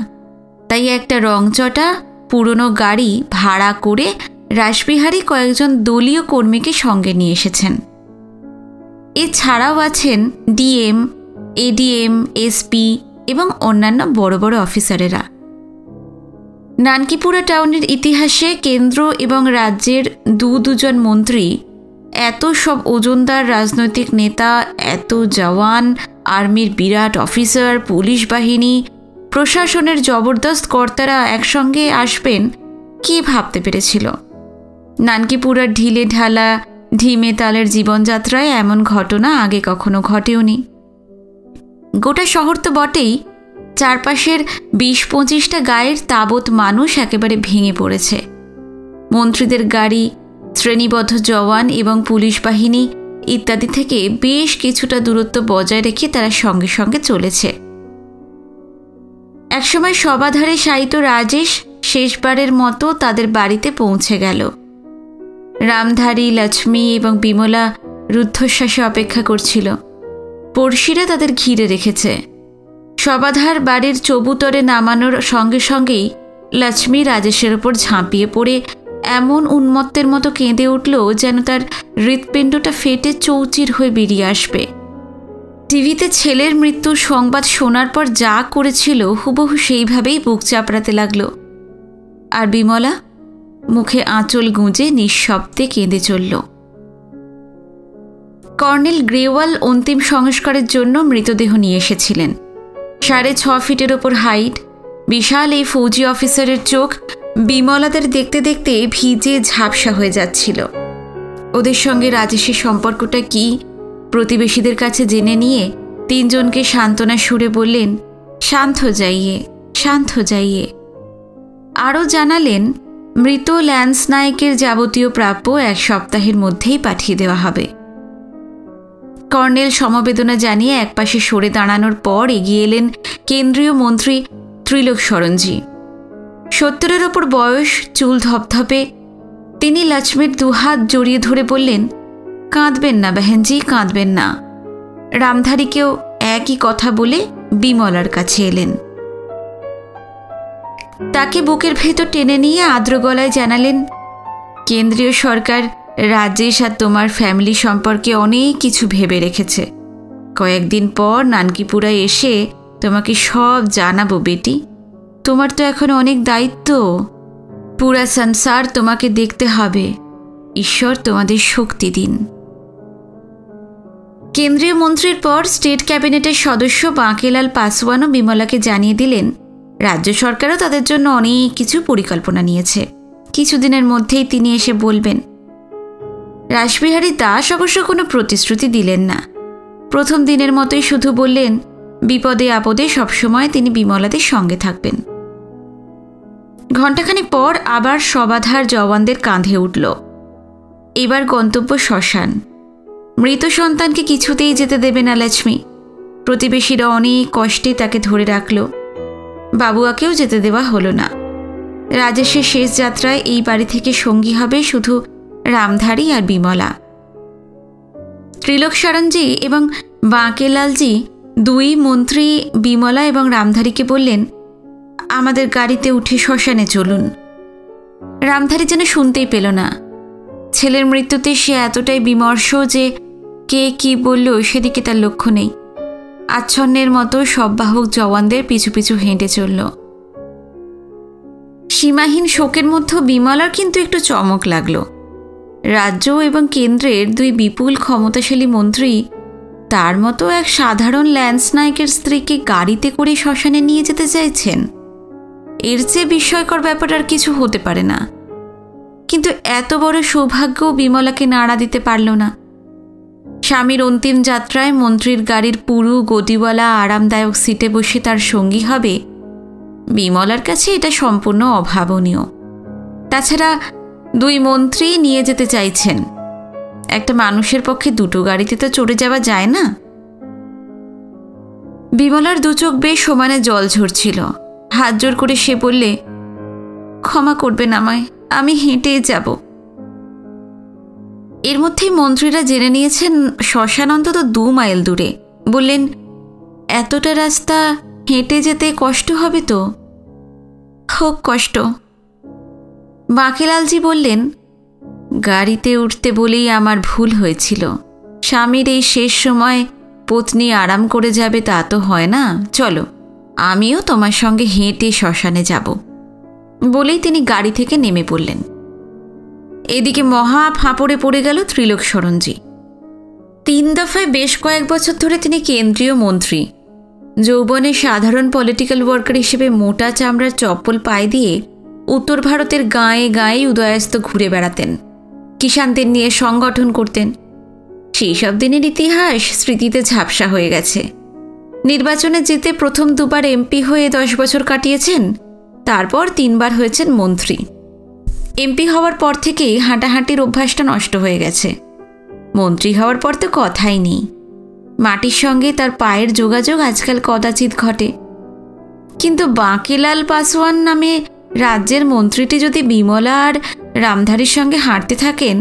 তাই একটা রংচটা পুরনো গাড়ি ভাড়া করে রাসবিহারী কয়েকজন দলীয় কর্মীকে সঙ্গে নিয়ে এসেছেন। এছাড়াও আছেন ডিএম, এডিএম, এসপি এবং অন্যান্য বড় বড় অফিসারেরা। নানকিপুরা টাউনের ইতিহাসে কেন্দ্র এবং রাজ্যের দুজন মন্ত্রী, এত সব ওজনদার রাজনৈতিক নেতা, এত জওয়ান, আর্মির বিরাট অফিসার, পুলিশ বাহিনী, প্রশাসনের জবরদস্ত কর্তারা একসঙ্গে আসবেন, কে ভাবতে পেরেছিল? নানকিপুরার ঢিলে ঢালা ঢিমে তালের জীবনযাত্রায় এমন ঘটনা আগে কখনো ঘটেওনি। গোটা শহর তো বটেই, চারপাশের ২০-২৫টা গায়ের তাবৎ মানুষ একেবারে ভেঙে পড়েছে। মন্ত্রীদের গাড়ি, শ্রেণীবদ্ধ জওয়ান এবং পুলিশ বাহিনী ইত্যাদি থেকে বেশ কিছুটা দূরত্ব বজায় রেখে তারা সঙ্গে সঙ্গে চলেছে। একসময় সবাধারে শায়িত রাজেশ শেষবারের মতো তাদের বাড়িতে পৌঁছে গেল। রামধারী, লক্ষ্মী এবং বিমলা রুদ্ধশ্বাসে অপেক্ষা করছিল। পড়শিরা তাদের ঘিরে রেখেছে। সবাধার বাড়ির চবুতরে নামানোর সঙ্গে সঙ্গেই লক্ষ্মী রাজেশের ওপর ঝাঁপিয়ে পড়ে এমন উন্মত্তের মতো কেঁদে উঠল যেন তার হৃৎপিণ্ডটা ফেটে চৌচির হয়ে বেরিয়ে আসবে। টিভিতে ছেলের মৃত্যুর সংবাদ শোনার পর যা করেছিল হুবহু সেইভাবেই বুক চাপড়াতে লাগল। আর বিমলা মুখে আঁচল গুঁজে নিঃশব্দে কেঁদে চলল। কর্নেল গ্রেওয়াল অন্তিম সংস্কারের জন্য মৃতদেহ নিয়ে এসেছিলেন। ৬.৫ ফিটের ওপর হাইট, বিশাল এই ফৌজি অফিসারের চোখ বিমলাদের দেখতে দেখতে ভিজে ঝাপসা হয়ে যাচ্ছিল। ওদের সঙ্গে রাজেশের সম্পর্কটা কি প্রতিবেশীদের কাছে জেনে নিয়ে ৩ জনকে সান্ত্বনা সুরে বললেন, শান্ত যাইয়ে, শান্ত যাইয়ে। আরও জানালেন, মৃত ল্যান্স নায়কের যাবতীয় প্রাপ্য ১ সপ্তাহের মধ্যেই পাঠিয়ে দেওয়া হবে। কর্নেল সমবেদনা জানিয়ে একপাশে সরে দাঁড়ানোর পর এগিয়ে এলেন কেন্দ্রীয় মন্ত্রী ত্রিলোক শরণজি। ৭০-এর ওপর বয়স, চুল ধপধপে। তিনি লক্ষ্মীর ২ হাত জড়িয়ে ধরে বললেন, কাঁদবেন না বেহেনজি, কাঁদবেন না। রামধারীকেও একই কথা বলে বিমলার কাছে এলেন। তাকে বুকের ভেতর টেনে নিয়ে আর্দ্র গলায় জানালেন, কেন্দ্রীয় সরকার রাজেশ আর তোমার ফ্যামিলি সম্পর্কে অনেক কিছু ভেবে রেখেছে। কয়েকদিন পর নানকিপুরায় এসে তোমাকে সব জানাবো বেটি। তোমার তো এখন অনেক দায়িত্ব, পুরা সংসার তোমাকে দেখতে হবে। ঈশ্বর তোমাদের শক্তি দিন। কেন্দ্রীয় মন্ত্রীর পর স্টেট ক্যাবিনেটের সদস্য বাঁকেলাল পাসওয়ানও বিমলাকে জানিয়ে দিলেন, রাজ্য সরকারও তাদের জন্য অনেক কিছু পরিকল্পনা নিয়েছে। কিছুদিনের মধ্যেই তিনি এসে বলবেন। রাসবিহারী দাস অবশ্য কোনো প্রতিশ্রুতি দিলেন না। প্রথম দিনের মতোই শুধু বললেন, বিপদে আপদে সবসময় তিনি বিমলাদের সঙ্গে থাকবেন। ঘণ্টাখানেক পর আবার সবাধার জওয়ানদের কাঁধে উঠল। এবার গন্তব্য শ্মশান। মৃত সন্তানকে কিছুতেই যেতে দেবে না লক্ষ্মী। প্রতিবেশীরা অনেক কষ্টে তাকে ধরে রাখল। বাবুয়াকেও যেতে দেওয়া হলো না। রাজেশের শেষ যাত্রায় এই বাড়ি থেকে সঙ্গী হবে শুধু রামধারী আর বিমলা। ত্রিলোক শরণজি এবং বাঁকেলালজি ২ মন্ত্রী বিমলা এবং রামধারীকে বললেন, আমাদের গাড়িতে উঠে শ্মশানে চলুন। রামধারী যেন শুনতেই পেল না। ছেলের মৃত্যুতে সে এতটাই বিমর্ষ যে কে কি বলল সেদিকে তার লক্ষ্য নেই। আচ্ছন্নের মতো সব বাহক জওয়ানদের পিছু পিছু হেঁটে চলল। সীমাহীন শোকের মধ্যে বিমলার কিন্তু একটু চমক লাগলো। রাজ্য এবং কেন্দ্রের দুই বিপুল ক্ষমতাশালী মন্ত্রী তার মতো এক সাধারণ ল্যান্স নায়কের স্ত্রীকে গাড়িতে করে শ্মশানে নিয়ে যেতে চাইছেন। এর চেয়ে বিস্ময়কর ব্যাপার আর কিছু হতে পারে না। কিন্তু এত বড় সৌভাগ্যও বিমলাকে নাড়া দিতে পারল না। স্বামীর অন্তিম যাত্রায় মন্ত্রীর গাড়ির পুরু গদিওয়ালা আরামদায়ক সিটে বসে তার সঙ্গী হবে, বিমলার কাছে এটা সম্পূর্ণ অভাবনীয়। তাছাড়া দুই মন্ত্রী নিয়ে যেতে চাইছেন, একটা মানুষের পক্ষে দুটো গাড়িতে তো চড়ে যাওয়া যায় না। বিমলার দু চোখ বেশ সমানে জল ঝরছিল। হাত জোর করে সে বললে, ক্ষমা করবেন আমায়, আমি হেঁটেই যাব। এর মধ্যেই মন্ত্রীরা জেনে নিয়েছেন শ্মশান অন্তত 2 মাইল দূরে। বললেন, এতটা রাস্তা হেঁটে যেতে কষ্ট হবে তো? হোক কষ্ট। বাঁকেলালজি বললেন, গাড়িতে উঠতে বলেই আমার ভুল হয়েছিল। স্বামীর এই শেষ সময় পত্নী আরাম করে যাবে তা তো হয় না। চলো, আমিও তোমার সঙ্গে হেঁটে শ্মশানে যাব। বলেই তিনি গাড়ি থেকে নেমে পড়লেন। এদিকে মহা ফাঁপড়ে পড়ে গেল ত্রিলোকশরণজি। 3 দফায় বেশ কয়েক বছর ধরে তিনি কেন্দ্রীয় মন্ত্রী। যৌবনে সাধারণ পলিটিক্যাল ওয়ার্কার হিসেবে মোটা চামড়ার চপ্পল পায়ে দিয়ে উত্তর ভারতের গাঁয়ে গাঁয়ে উদয়াস্ত ঘুরে বেড়াতেন, কিষাণদের নিয়ে সংগঠন করতেন। সেই সব দিনের ইতিহাস স্মৃতিতে ঝাপসা হয়ে গেছে। নির্বাচনে জিতে প্রথম 2 বার এমপি হয়ে 10 বছর কাটিয়েছেন, তারপর 3 বার হয়েছেন মন্ত্রী। এমপি হওয়ার পর থেকেই হাঁটাহাঁটির অভ্যাসটা নষ্ট হয়ে গেছে। মন্ত্রী হওয়ার পর তো কথাই নেই। মাটির সঙ্গে তার পায়ের যোগাযোগ আজকাল কদাচিৎ ঘটে। কিন্তু বাঁকেলাল পাসওয়ান নামে রাজ্যের মন্ত্রীটি যদি বিমলা আর রামধারীর সঙ্গে হাঁটতে থাকেন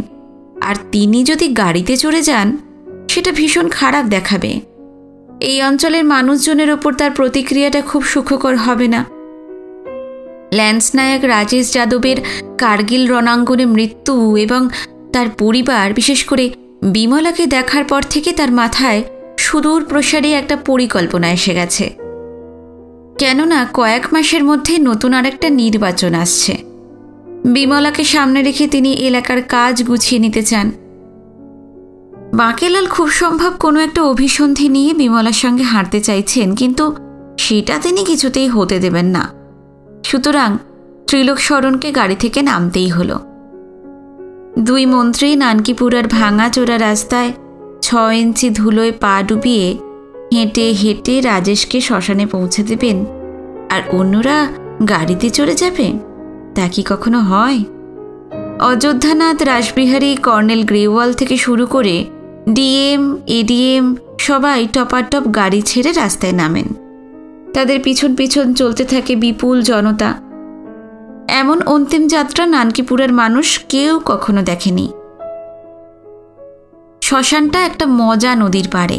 আর তিনি যদি গাড়িতে চড়ে যান, সেটা ভীষণ খারাপ দেখাবে। এই অঞ্চলের মানুষজনের ওপর তার প্রতিক্রিয়াটা খুব সুখকর হবে না। ল্যান্স নায়ক রাজেশ যাদবের কার্গিল রণাঙ্গনে মৃত্যু এবং তার পরিবার, বিশেষ করে বিমলাকে দেখার পর থেকে তার মাথায় সুদূর প্রসারী একটা পরিকল্পনা এসে গেছে। কেননা কয়েক মাসের মধ্যে নতুন আরেকটা নির্বাচন আসছে। বিমলাকে সামনে রেখে তিনি এলাকার কাজ গুছিয়ে নিতে চান। বাঁকেলাল খুব সম্ভব কোনো একটা অভিসন্ধি নিয়ে বিমলার সঙ্গে হাঁটতে চাইছেন, কিন্তু সেটা তিনি কিছুতেই হতে দেবেন না। সুতরাং ত্রিলোকশরণকে গাড়ি থেকে নামতেই হলো। 2 মন্ত্রী নানকিপুরার ভাঙা চোরা রাস্তায় 6 ইঞ্চি ধুলোয় পা ডুবিয়ে হেঁটে হেঁটে রাজেশকে শ্মশানে পৌঁছে দেবেন, আর অন্যরা গাড়িতে চড়ে যাবে? তা কি কখনো হয়? অযোধ্যানাথ, রাসবিহারী, কর্নেল গ্রেওয়াল থেকে শুরু করে ডিএম, এডিএম সবাই টপাটপ গাড়ি ছেড়ে রাস্তায় নামেন। তাদের পিছন পিছন চলতে থাকে বিপুল জনতা। এমন অন্তিম যাত্রা নানকিপুরের মানুষ কেউ কখনো দেখেনি। শ্মশানটা একটা মজা নদীর পাড়ে।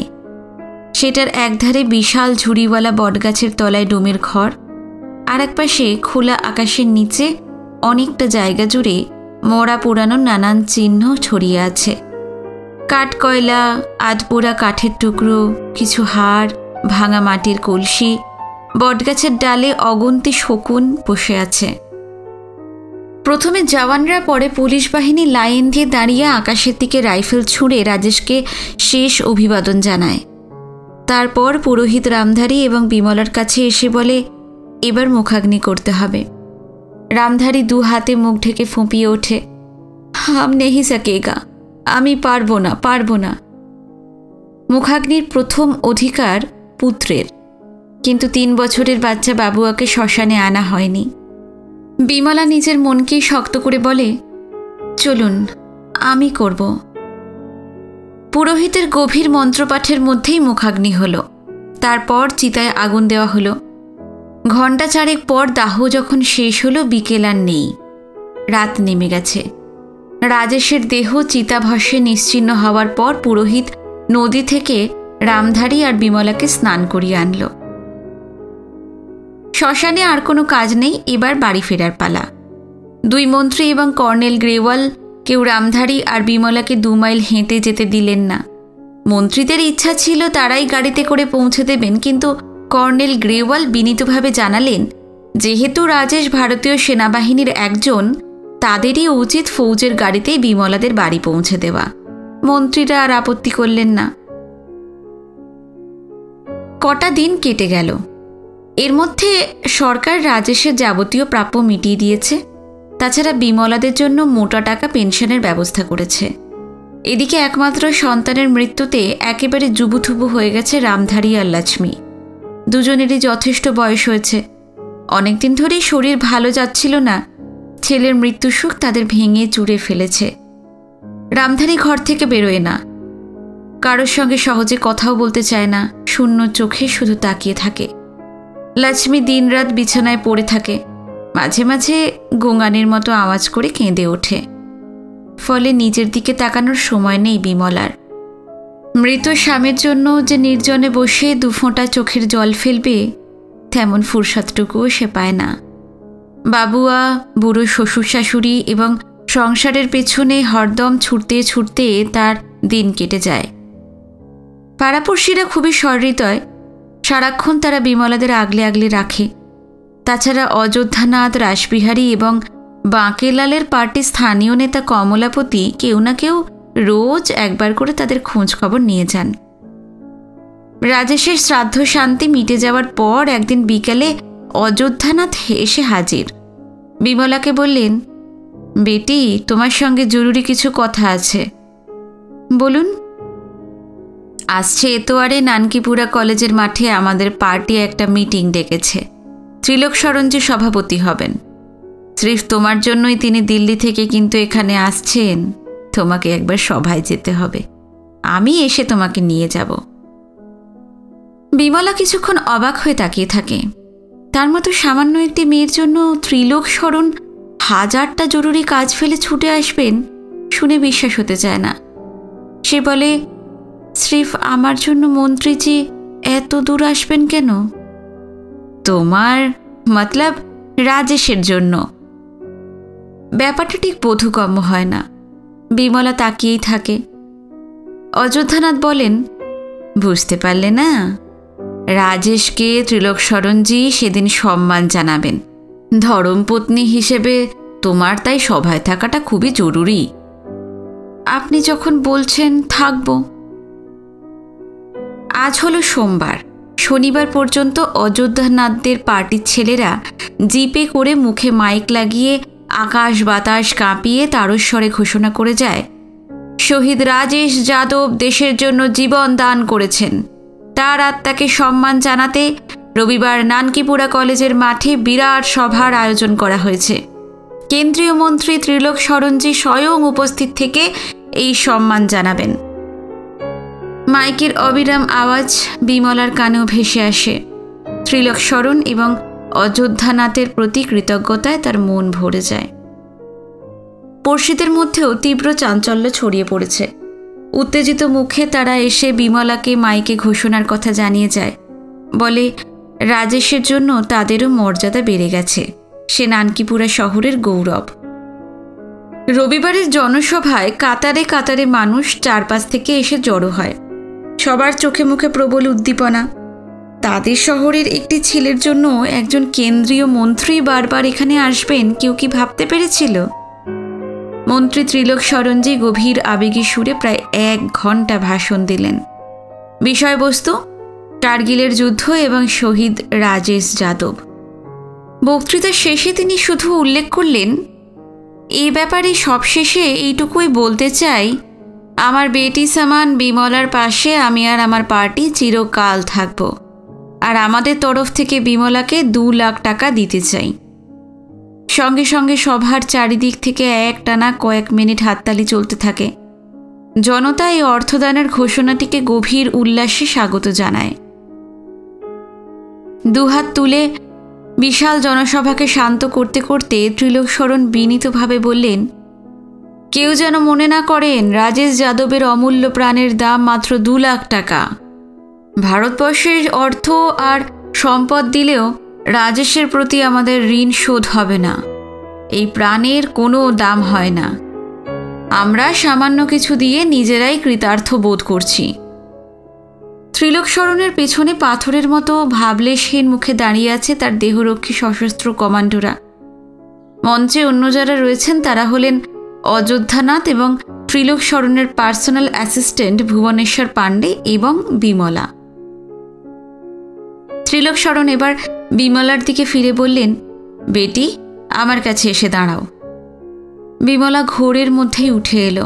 সেটার একধারে বিশাল ঝুড়িওয়ালা বটগাছের তলায় ডোমের ঘর, আর এক পাশে খোলা আকাশের নিচে অনেকটা জায়গা জুড়ে মরা পোড়ানো নানান চিহ্ন ছড়িয়ে আছে। কাঠ কয়লা, আধপোড়া কাঠের টুকরো, কিছু হাড়, ভাঙা মাটির কলসি, বটগাছের ডালে অগুন্তি শকুন বসে আছে। প্রথমে জওয়ানরা, পরে পুলিশ বাহিনী লাইন দিয়ে দাঁড়িয়ে আকাশের দিকে রাইফেল ছুঁড়ে রাজেশকে শেষ অভিবাদন জানায়। তারপর পুরোহিত রামধারী এবং বিমলার কাছে এসে বলে, এবার মুখাগ্নি করতে হবে। রামধারী 2 হাতে মুখ ঢেকে ফুঁপিয়ে ওঠে, হাম নেহি সকেগা, আমি পারবো না। মুখাগ্নির প্রথম অধিকার পুত্রের, কিন্তু 3 বছরের বাচ্চা বাবুয়াকে শ্মশানে আনা হয়নি। বিমলা নিজের মনকেই শক্ত করে বলে, চলুন, আমি করব। পুরোহিতের গভীর মন্ত্রপাঠের মধ্যেই মুখাগ্নি হলো। তারপর চিতায় আগুন দেওয়া হলো। ঘণ্টা 4 পর দাহ যখন শেষ হলো, বিকেল আর নেই। রাত নেমে গেছে। রাজেশের দেহ চিতাভস্মে নিশ্চিহ্ন হওয়ার পর পুরোহিত নদী থেকে রামধারী আর বিমলাকে স্নান করিয়ে আনল। শ্মশানে আর কোনো কাজ নেই, এবার বাড়ি ফেরার পালা। 2 মন্ত্রী এবং কর্নেল গ্রেওয়াল কেউ রামধারী আর বিমলাকে 2 মাইল হেঁটে যেতে দিলেন না। মন্ত্রীদের ইচ্ছা ছিল তারাই গাড়িতে করে পৌঁছে দেবেন, কিন্তু কর্নেল গ্রেওয়াল বিনীতভাবে জানালেন, যেহেতু রাজেশ ভারতীয় সেনাবাহিনীর একজন, তাদেরই উচিত ফৌজের গাড়িতেই বিমলাদের বাড়ি পৌঁছে দেওয়া। মন্ত্রীরা আর আপত্তি করলেন না। কটা দিন কেটে গেল। এর মধ্যে সরকার রাজেশের যাবতীয় প্রাপ্য মিটিয়ে দিয়েছে। তাছাড়া বিমলাদের জন্য মোটা টাকা পেনশনের ব্যবস্থা করেছে। এদিকে একমাত্র সন্তানের মৃত্যুতে একেবারে জুবুথুবু হয়ে গেছে রামধারী আর লক্ষ্মী। দুজনেরই যথেষ্ট বয়স হয়েছে। অনেকদিন ধরেই শরীর ভালো যাচ্ছিল না। ছেলের মৃত্যু সুখ তাদের ভেঙে চুরে ফেলেছে। রামধারী ঘর থেকে বেরোয় না, কারোর সঙ্গে সহজে কথাও বলতে চায় না, শূন্য চোখে শুধু তাকিয়ে থাকে। লক্ষ্মী দিনরাত বিছানায় পড়ে থাকে, মাঝে মাঝে গোঙানির মতো আওয়াজ করে কেঁদে ওঠে। ফলে নিজের দিকে তাকানোর সময় নেই বিমলার। মৃত স্বামীর জন্য যে নির্জনে বসে দুফোঁটা চোখের জল ফেলবে, তেমন ফুরসতটুকুও সে পায় না। বাবুয়া, বুড়ো শ্বশুর শাশুড়ি এবং সংসারের পেছনে হরদম ছুটতে ছুটতে তার দিন কেটে যায়। পাড়াপড়শিরা খুবই সহৃদয়, সারাক্ষণ তারা বিমলাদের আগলে আগলে রাখে। তাছাড়া অযোধ্যানাথ, রাসবিহারী এবং বাঁকেলালের পার্টির স্থানীয় নেতা কমলাপতি কেউ না কেউ রোজ একবার করে তাদের খোঁজ খবর নিয়ে যান। রাজেশের শ্রাদ্ধ শান্তি মিটে যাওয়ার পর একদিন বিকালে অযোধ্যানাথ এসে হাজির। বিমলাকে বললেন, বেটি, তোমার সঙ্গে জরুরি কিছু কথা আছে। বলুন। আসছে এতোয়ারে নানকিপুরা কলেজের মাঠে আমাদের পার্টি একটা মিটিং ডেকেছে। ত্রিলোক শরণজি সভাপতি হবেন। স্রেফ তোমার জন্যই তিনি দিল্লি থেকে কিন্তু এখানে আসছেন। তোমাকে একবার সভায় যেতে হবে। আমি এসে তোমাকে নিয়ে যাব। বিমলা কিছুক্ষণ অবাক হয়ে তাকিয়ে থাকে। তার মতো সামান্য একটি মেয়ের জন্য ত্রিলোক শরণ হাজারটা জরুরি কাজ ফেলে ছুটে আসবেন শুনে বিশ্বাস হতে চায় না। সে বলে, স্রেফ আমার জন্য মন্ত্রীজি এত দূর আসবেন কেন? তোমার মতলব রাজেশের জন্য। ব্যাপারটা ঠিক বোধগম্য হয় না। বিমলা তাকিয়েই থাকে। অযোধ্যানাথ বলেন, বুঝতে পারলে না? রাজেশকে ত্রিলোক শরণজি সেদিন সম্মান জানাবেন। ধর্মপত্নী হিসেবে তোমার তাই সভায় থাকাটা খুবই জরুরি। আপনি যখন বলছেন থাকব। আজ হলো সোমবার। শনিবার পর্যন্ত অযোধ্যানাথদের পার্টির ছেলেরা জিপে করে মুখে মাইক লাগিয়ে আকাশ বাতাস কাঁপিয়ে তারস্বরে ঘোষণা করে যায়, শহীদ রাজেশ যাদব দেশের জন্য জীবন দান করেছেন। তার আত্মাকে সম্মান জানাতে রবিবার নানকিপুরা কলেজের মাঠে বিরাট সভার আয়োজন করা হয়েছে। কেন্দ্রীয় মন্ত্রী ত্রিলোক শরণজি স্বয়ং উপস্থিত থেকে এই সম্মান জানাবেন। মাইকের অবিরাম আওয়াজ বিমলার কানেও ভেসে আসে। ত্রিলোক শরণ এবং অযোধ্যানাথের প্রতি কৃতজ্ঞতায় তার মন ভরে যায়। পড়শিদের মধ্যেও তীব্র চাঞ্চল্য ছড়িয়ে পড়েছে। উত্তেজিত মুখে তারা এসে বিমলাকে মাইকে ঘোষণার কথা জানিয়ে যায়। বলে, রাজেশের জন্য তাদেরও মর্যাদা বেড়ে গেছে। সে নানকিপুরা শহরের গৌরব। রবিবারের জনসভায় কাতারে কাতারে মানুষ চারপাশ থেকে এসে জড়ো হয়। সবার চোখে মুখে প্রবল উদ্দীপনা। তাদের শহরের একটি ছেলের জন্য একজন কেন্দ্রীয় মন্ত্রী বারবার এখানে আসবেন কেউ কি ভাবতে পেরেছিল? মন্ত্রী ত্রিলোক শরণজি গভীর আবেগী সুরে প্রায় 1 ঘন্টা ভাষণ দিলেন। বিষয়বস্তু কার্গিলের যুদ্ধ এবং শহীদ রাজেশ যাদব। বক্তৃতার শেষে তিনি শুধু উল্লেখ করলেন, এই ব্যাপারে সবশেষে এইটুকুই বলতে চাই, আমার বেটি সমান বিমলার পাশে আমি আর আমার পার্টি চিরকাল থাকব। আর আমাদের তরফ থেকে বিমলাকে 2 লাখ টাকা দিতে চাই। সঙ্গে সঙ্গে সভার চারিদিক থেকে একটানা কয়েক মিনিট হাততালি চলতে থাকে। জনতা এই অর্থদানের ঘোষণাটিকে গভীর উল্লাসে স্বাগত জানায়। দুহাত তুলে বিশাল জনসভাকে শান্ত করতে করতে ত্রিলোক শরণ বিনীতভাবে বললেন, কেউ যেন মনে না করেন রাজেশ যাদবের অমূল্য প্রাণের দাম মাত্র 2 লাখ টাকা। ভারতবর্ষের অর্থ আর সম্পদ দিলেও রাজেশের প্রতি আমাদের ঋণ শোধ হবে না। এই প্রাণের কোনো দাম হয় না। আমরা সামান্য কিছু দিয়ে নিজেরাই কৃতার্থ বোধ করছি। ত্রিলোক শরণের পেছনে পাথরের মতো ভাবলেশহীন মুখে দাঁড়িয়ে আছে তার দেহরক্ষী সশস্ত্র কমান্ডোরা। মঞ্চে অন্য যারা রয়েছেন তারা হলেন অযোধ্যানাথ এবং ত্রিলোক শরণের পার্সোনাল অ্যাসিস্ট্যান্ট ভুবনেশ্বর পাণ্ডে এবং বিমলা। ত্রিলোক শরণ এবার বিমলার দিকে ফিরে বললেন, বেটি, আমার কাছে এসে দাঁড়াও। বিমলা ঘোরের মধ্যেই উঠে এলো।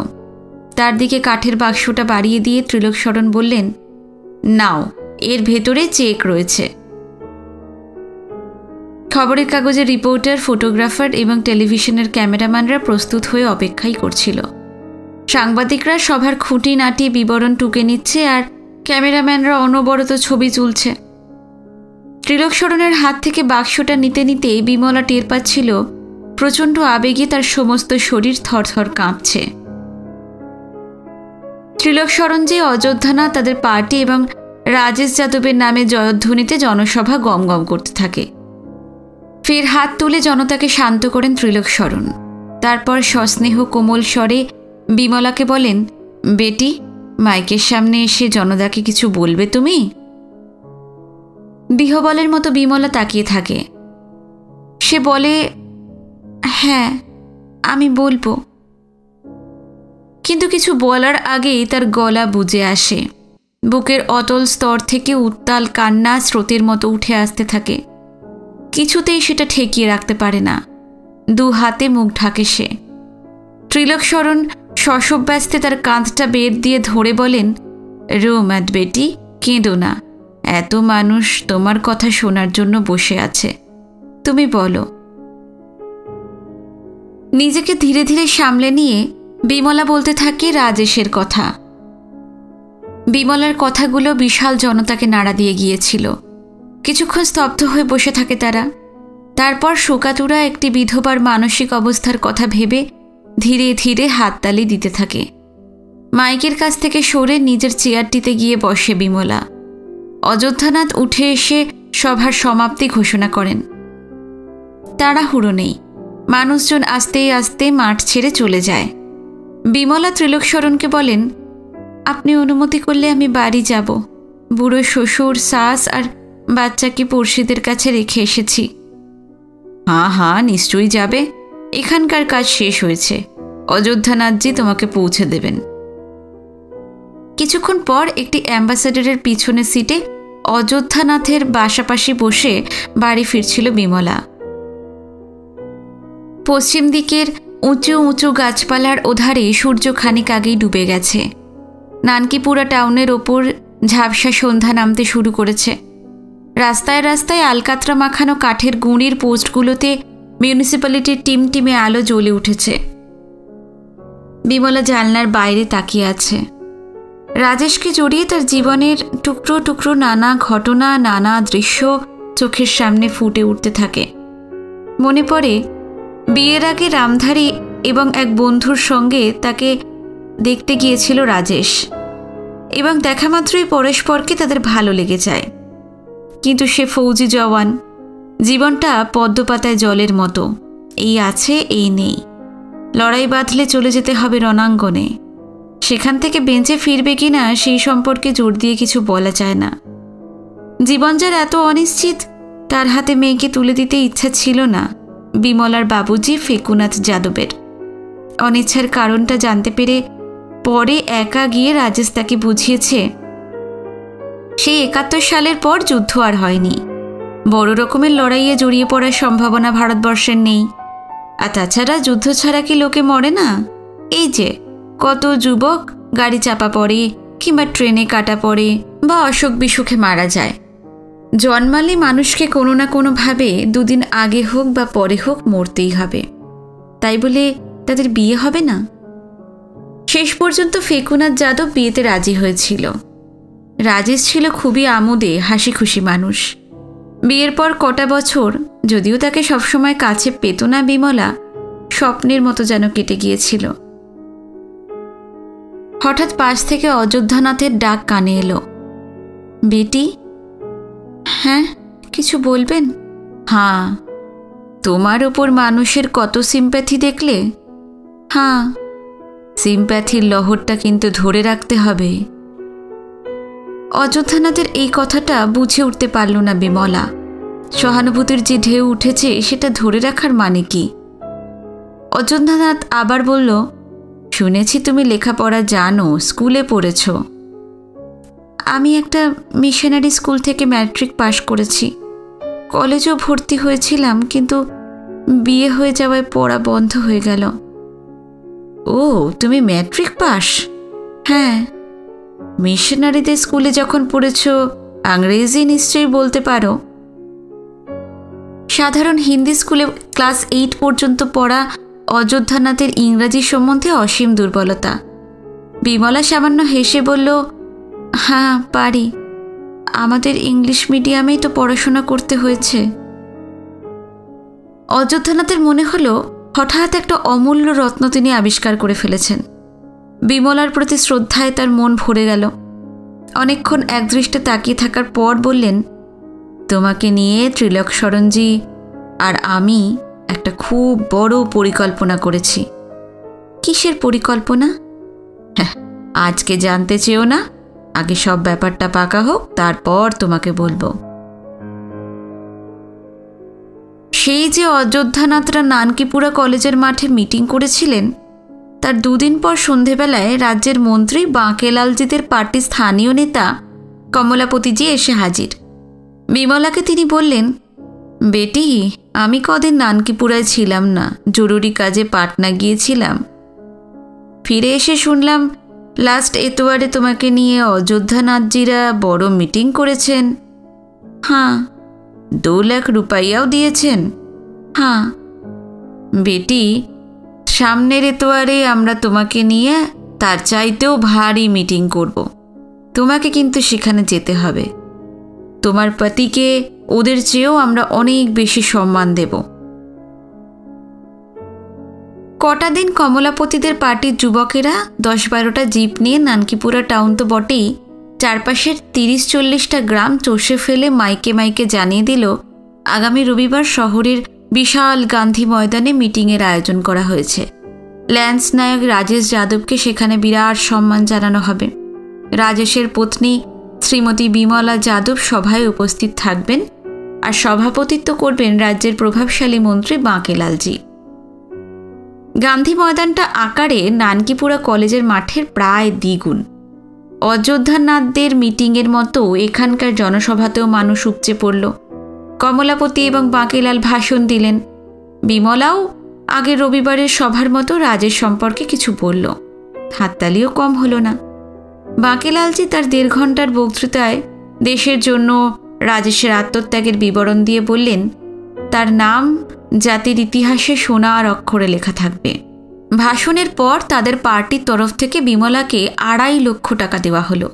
তার দিকে কাঠের বাক্সটা বাড়িয়ে দিয়ে ত্রিলোক শরণ বললেন, নাও, এর ভেতরে চেক রয়েছে। খবরের কাগজের রিপোর্টার, ফটোগ্রাফার এবং টেলিভিশনের ক্যামেরাম্যানরা প্রস্তুত হয়ে অপেক্ষাই করছিল। সাংবাদিকরা সভার খুঁটিনাটি বিবরণ টুকে নিচ্ছে আর ক্যামেরাম্যানরা অনবরত ছবি তুলছে। ত্রিলোক শরণের হাত থেকে বাক্সটা নিতে নিতেই বিমলা টের পাচ্ছিল প্রচণ্ড আবেগে তার সমস্ত শরীর থরথর কাঁপছে। ত্রিলোক শরণ যে অযোধ্যানাথ, তাদের পার্টি এবং রাজেশ যাদবের নামে জয়ধ্বনিতে জনসভা গমগম করতে থাকে। ফের হাত তুলে জনতাকে শান্ত করেন ত্রিলোক শরণ। তারপর সস্নেহ কোমল স্বরে বিমলাকে বলেন, বেটি, মাইকের সামনে এসে জনতাকে কিছু বলবে তুমি? বিহবলের মতো বিমলা তাকিয়ে থাকে। সে বলে, হ্যাঁ, আমি বলবো। কিন্তু কিছু বলার আগেই তার গলা বুজে আসে। বুকের অতল স্তর থেকে উত্তাল কান্না স্রোতের মতো উঠে আসতে থাকে। কিছুতেই সেটা ঠেকিয়ে রাখতে পারে না। দু হাতে মুখ ঢাকে সে। ত্রিলোক শরণ শশব্যস্তে তার কাঁধটা বের দিয়ে ধরে বলেন, রোম্যাট বেটি, কেঁদো না। এত মানুষ তোমার কথা শোনার জন্য বসে আছে, তুমি বলো। নিজেকে ধীরে ধীরে সামলে নিয়ে বিমলা বলতে থাকে রাজেশের কথা। বিমলার কথাগুলো বিশাল জনতাকে নাড়া দিয়ে গিয়েছিল। কিছুক্ষণ স্তব্ধ হয়ে বসে থাকে তারা। তারপর শোকাতুরা একটি বিধবার মানসিক অবস্থার কথা ভেবে ধীরে ধীরে হাততালি দিতে থাকে। মাইকের কাছ থেকে সরে নিজের চেয়ারটিতে গিয়ে বসে বিমলা। অযোধ্যানাথ উঠে এসে সভার সমাপ্তি ঘোষণা করেন। তাড়াহুড়ো নেই, মানুষজন আস্তে আস্তে মাঠ ছেড়ে চলে যায়। বিমলা ত্রিলোক শরণকে বলেন, আপনি অনুমতি করলে আমি বাড়ি যাব। বুড়ো শ্বশুর, শাস আর বাচ্চাকে পড়শিদের কাছে রেখে এসেছি। হ্যাঁ হ্যাঁ, নিশ্চয়ই যাবে। এখানকার কাজ শেষ হয়েছে। অযোধ্যানাথজি তোমাকে পৌঁছে দেবেন। কিছুক্ষণ পর একটি অ্যাম্বাসেডরের পিছনে সিটে অযোধ্যানাথের পাশাপাশি বসে বাড়ি ফিরছিল বিমলা। পশ্চিম দিকের উঁচু উঁচু গাছপালার ওধারে সূর্য খানিক আগেই ডুবে গেছে। নানকিপুরা টাউনের ওপর ঝাপসা সন্ধ্যা নামতে শুরু করেছে। রাস্তায় রাস্তায় আলকাতরা মাখানো কাঠের গুঁড়ির পোস্টগুলোতে মিউনিসিপ্যালিটির টিমটিমে আলো জ্বলে উঠেছে। বিমলা জানলার বাইরে তাকিয়ে আছে। রাজেশকে জড়িয়ে তার জীবনের টুকরো টুকরো নানা ঘটনা, নানা দৃশ্য চোখের সামনে ফুটে উঠতে থাকে। মনে পড়ে বিয়ের আগে রামধারী এবং এক বন্ধুর সঙ্গে তাকে দেখতে গিয়েছিল রাজেশ, এবং দেখা মাত্রই পরস্পরকে তাদের ভালো লেগে যায়। কিন্তু সে ফৌজি জওয়ান। জীবনটা পদ্মপাতায় জলের মতো, এই আছে এই নেই। লড়াই বাঁধলে চলে যেতে হবে রণাঙ্গনে। সেখান থেকে বেঁচে ফিরবে কিনা সেই সম্পর্কে জোর দিয়ে কিছু বলা যায় না। জীবন যার এত অনিশ্চিত, তার হাতে মেয়েকে তুলে দিতে ইচ্ছা ছিল না বিমলার বাবুজি ফেকুনাথ যাদবের। অনিচ্ছার কারণটা জানতে পেরে পরে একা গিয়ে রাজেশ তাকে বুঝিয়েছে সেই ৭১ সালের পর যুদ্ধ আর হয়নি। বড় রকমের লড়াইয়ে জড়িয়ে পড়ার সম্ভাবনা ভারতবর্ষের নেই। আর তাছাড়া যুদ্ধ ছাড়া কি লোকে মরে না? এই যে কত যুবক গাড়ি চাপা পড়ে কিংবা ট্রেনে কাটা পড়ে বা অসুখ বিসুখে মারা যায়। জন্মালে মানুষকে কোনো না কোনোভাবে দুদিন আগে হোক বা পরে হোক মরতেই হবে। তাই বলে তাদের বিয়ে হবে না? শেষ পর্যন্ত ফেকুনাথ যাদব বিয়েতে রাজি হয়েছিল। রাজেশ ছিল খুবই আমোদে হাসি খুশি মানুষ। বিয়ের পর কটা বছর, যদিও তাকে সবসময় কাছে পেত না বিমলা, স্বপ্নের মতো যেন কেটে গিয়েছিল। হঠাৎ পাশ থেকে অযোধ্যানাথের ডাক কানে এলো, বেটি। হ্যাঁ, কিছু বলবেন? হ্যাঁ, তোমার ওপর মানুষের কত সিম্প্যাথি দেখলে। হ্যাঁ, সিম্প্যাথির লহরটা কিন্তু ধরে রাখতে হবে। অযোধ্যানাথের এই কথাটা বুঝে উঠতে পারল না বিমলা। সহানুভূতির যে ঢেউ উঠেছে সেটা ধরে রাখার মানে কি? অযোধ্যানাথ আবার বলল, শুনেছি তুমি লেখাপড়া জানো, স্কুলে পড়েছ। আমি একটা মিশনারি স্কুল থেকে ম্যাট্রিক পাশ করেছি। কলেজেও ভর্তি হয়েছিলাম, কিন্তু বিয়ে হয়ে যাওয়ায় পড়া বন্ধ হয়ে গেল। ও, তুমি ম্যাট্রিক পাস? হ্যাঁ। মিশনারিদের স্কুলে যখন পড়েছ, ইংরেজি নিশ্চয়ই বলতে পারো। সাধারণ হিন্দি স্কুলে ক্লাস 8 পর্যন্ত পড়া অযোধ্যানাথের ইংরাজি সম্বন্ধে অসীম দুর্বলতা। বিমলা সামান্য হেসে বলল, হ্যাঁ পারি, আমাদের ইংলিশ মিডিয়ামেই তো পড়াশোনা করতে হয়েছে। অযোধ্যানাথের মনে হলো হঠাৎ একটা অমূল্য রত্ন তিনি আবিষ্কার করে ফেলেছেন। বিমলার প্রতি শ্রদ্ধায় তার মন ভরে গেল। অনেকক্ষণ একদৃষ্টে তাকিয়ে থাকার পর বললেন, তোমাকে নিয়ে ত্রিলোক শরণজি আর আমি একটা খুব বড় পরিকল্পনা করেছি। কিসের পরিকল্পনা? হ্যাঁ, আজকে জানতে চেও না, আগে সব ব্যাপারটা পাকা হোক, তারপর তোমাকে বলবো। সেই যে অযোধ্যানাথরা নানকিপুরা কলেজের মাঠে মিটিং করেছিলেন, তার 2 দিন পর সন্ধেবেলায় রাজ্যের মন্ত্রী বাঁকেলালজিদের পার্টির স্থানীয় নেতা কমলাপতিজি এসে হাজির। বিমলাকে তিনি বললেন, বেটি, আমি কদিন নানকিপুরায় ছিলাম না, জরুরি কাজে পাটনা গিয়েছিলাম। ফিরে এসে শুনলাম লাস্ট এতবারে তোমাকে নিয়ে অযোধ্যানাথজিরা বড় মিটিং করেছেন। হ্যাঁ। 2 লাখ রুপাইয়াও দিয়েছেন। হ্যাঁ। বেটি, সামনের এতবারে আমরা তোমাকে নিয়ে তার চাইতেও ভারী মিটিং করব। তোমাকে কিন্তু সেখানে যেতে হবে। তোমার পতিকে ওদের চেয়েও আমরা অনেক বেশি সম্মান দেব। কটা দিন কমলাপতিদের পার্টির যুবকেরা 10-12টা জিপ নিয়ে নানকিপুরা টাউন তো বটেই, চারপাশের 30-40টা গ্রাম চষে ফেলে মাইকে মাইকে জানিয়ে দিল আগামী রবিবার শহরের বিশাল গান্ধী ময়দানে মিটিংয়ের আয়োজন করা হয়েছে। ল্যান্স নায়ক রাজেশ যাদবকে সেখানে বিরাট সম্মান জানানো হবে। রাজেশের পত্নী শ্রীমতী বিমলা যাদব সভায় উপস্থিত থাকবেন, আর সভাপতিত্ব করবেন রাজ্যের প্রভাবশালী মন্ত্রী বাঁকেলালজি। গান্ধী ময়দানটা আকারে নানকিপুরা কলেজের মাঠের প্রায় দ্বিগুণ। অযোধ্যানাথদের মিটিংয়ের মতো এখানকার জনসভাতেও মানুষ উপচে পড়ল। কমলাপতি এবং বাঁকেলাল ভাষণ দিলেন। বিমলাও আগের রবিবারের সভার মতো রাজের সম্পর্কে কিছু বলল। হাততালিও কম হলো না। বাঁকেলালজি তার 1.5 ঘন্টার বক্তৃতায় দেশের জন্য রাজেশের আত্মত্যাগের বিবরণ দিয়ে বললেন, তার নাম জাতির ইতিহাসে সোনার অক্ষরে লেখা থাকবে। ভাষণের পর তাদের পার্টির তরফ থেকে বিমলাকে 2.5 লক্ষ টাকা দেওয়া হলো,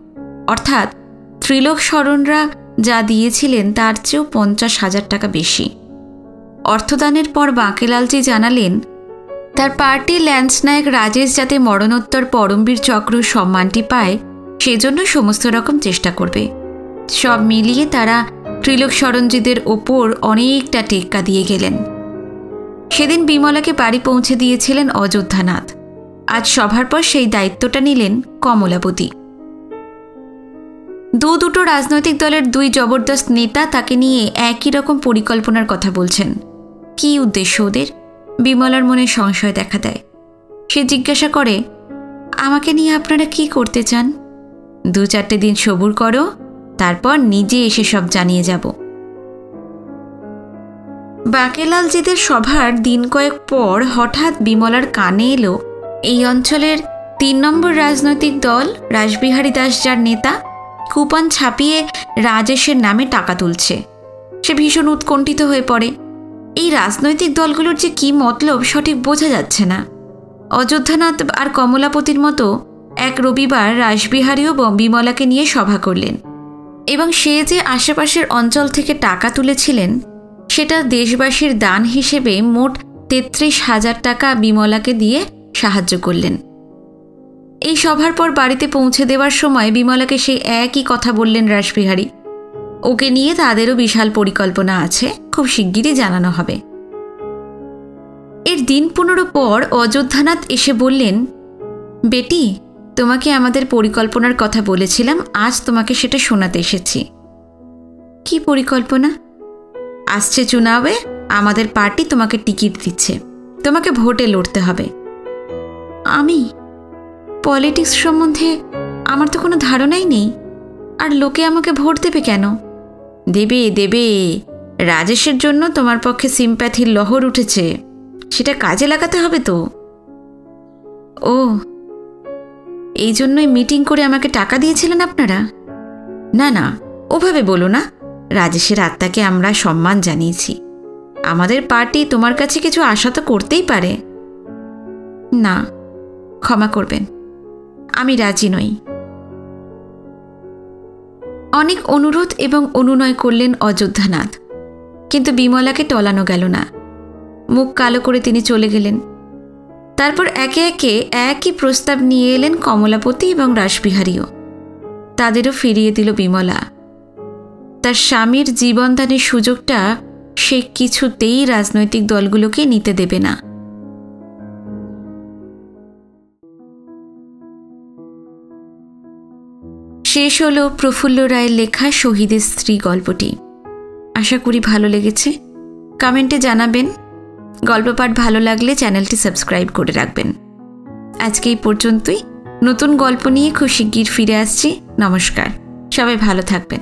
অর্থাৎ ত্রিলোক শরণরা যা দিয়েছিলেন তার চেয়েও 50,000 টাকা বেশি। অর্থদানের পর বাঁকেলালজি জানালেন, তার পার্টির ল্যান্স নায়ক রাজেশ যাতে মরণোত্তর পরমবীর চক্র সম্মানটি পায় সেজন্য সমস্ত রকম চেষ্টা করবে। সব মিলিয়ে তারা ত্রিলোক শরণজিদের ওপর অনেকটা টেক্কা দিয়ে গেলেন। সেদিন বিমলাকে বাড়ি পৌঁছে দিয়েছিলেন অযোধ্যানাথ। আজ সভার পর সেই দায়িত্বটা নিলেন কমলাপতি। দুটো রাজনৈতিক দলের 2 জবরদস্ত নেতা তাকে নিয়ে একই রকম পরিকল্পনার কথা বলছেন। কি উদ্দেশ্য ওদের? বিমলার মনে সংশয় দেখা দেয়। সে জিজ্ঞাসা করে, আমাকে নিয়ে আপনারা কি করতে চান? 2-4 দিন সবুর করো, তারপর নিজে এসে সব জানিয়ে যাব। বাঁকেলালজিদের সভার দিন কয়েক পর হঠাৎ বিমলার কানে এলো এই অঞ্চলের 3 নম্বর রাজনৈতিক দল রাসবিহারী দাস, যার নেতা, কুপন ছাপিয়ে রাজেশের নামে টাকা তুলছে। সে ভীষণ উৎকণ্ঠিত হয়ে পড়ে। এই রাজনৈতিক দলগুলোর যে কি মতলব সঠিক বোঝা যাচ্ছে না। অযোধ্যানাথ আর কমলাপতির মতো এক রবিবার রাসবিহারীও বিমলাকে নিয়ে সভা করলেন, এবং সে যে আশেপাশের অঞ্চল থেকে টাকা তুলেছিলেন সেটা দেশবাসীর দান হিসেবে মোট 33,000 টাকা বিমলাকে দিয়ে সাহায্য করলেন। এই সভার পর বাড়িতে পৌঁছে দেওয়ার সময় বিমলাকে সেই একই কথা বললেন রাসবিহারী। ওকে নিয়ে তাদেরও বিশাল পরিকল্পনা আছে, খুব শিগগিরই জানানো হবে। এর দিন 15 পর অযোধ্যানাথ এসে বললেন, বেটি, তোমাকে আমাদের পরিকল্পনার কথা বলেছিলাম, আজ তোমাকে সেটা শোনাতে এসেছি। কি পরিকল্পনা? আসছে চুনাবে আমাদের পার্টি তোমাকে টিকিট দিচ্ছে, তোমাকে ভোটে লড়তে হবে। আমি? পলিটিক্স সম্বন্ধে আমার তো কোনো ধারণাই নেই, আর লোকে আমাকে ভোট দেবে কেন? দেবে দেবে, রাজেশের জন্য তোমার পক্ষে সিম্প্যাথির লহর উঠেছে, সেটা কাজে লাগাতে হবে তো। ও, এই জন্যই মিটিং করে আমাকে টাকা দিয়েছিলেন আপনারা? না না, ওভাবে বলো না। রাজেশের আত্মাকে আমরা সম্মান জানিয়েছি। আমাদের পার্টি তোমার কাছে কিছু আশা তো করতেই পারে। না, ক্ষমা করবেন, আমি রাজি নই। অনেক অনুরোধ এবং অনুনয় করলেন অযোধ্যানাথ, কিন্তু বিমলাকে টলানো গেল না। মুখ কালো করে তিনি চলে গেলেন। তারপর একে একে একই প্রস্তাব নিয়ে এলেন কমলাপতি এবং রাসবিহারীও। তাদেরও ফিরিয়ে দিল বিমলা। তার স্বামীর জীবনদানের সুযোগটা সে কিছুতেই রাজনৈতিক দলগুলোকে নিতে দেবে না। শেষ হলো প্রফুল্ল রায়ের লেখা শহীদের স্ত্রী গল্পটি। আশা করি ভালো লেগেছে। কমেন্টে জানাবেন। গল্প পাঠ ভালো লাগলে চ্যানেলটি সাবস্ক্রাইব করে রাখবেন। আজকে এই পর্যন্তই। নতুন গল্প নিয়ে খুব শিগগির ফিরে আসছি। নমস্কার, সবাই ভালো থাকবেন।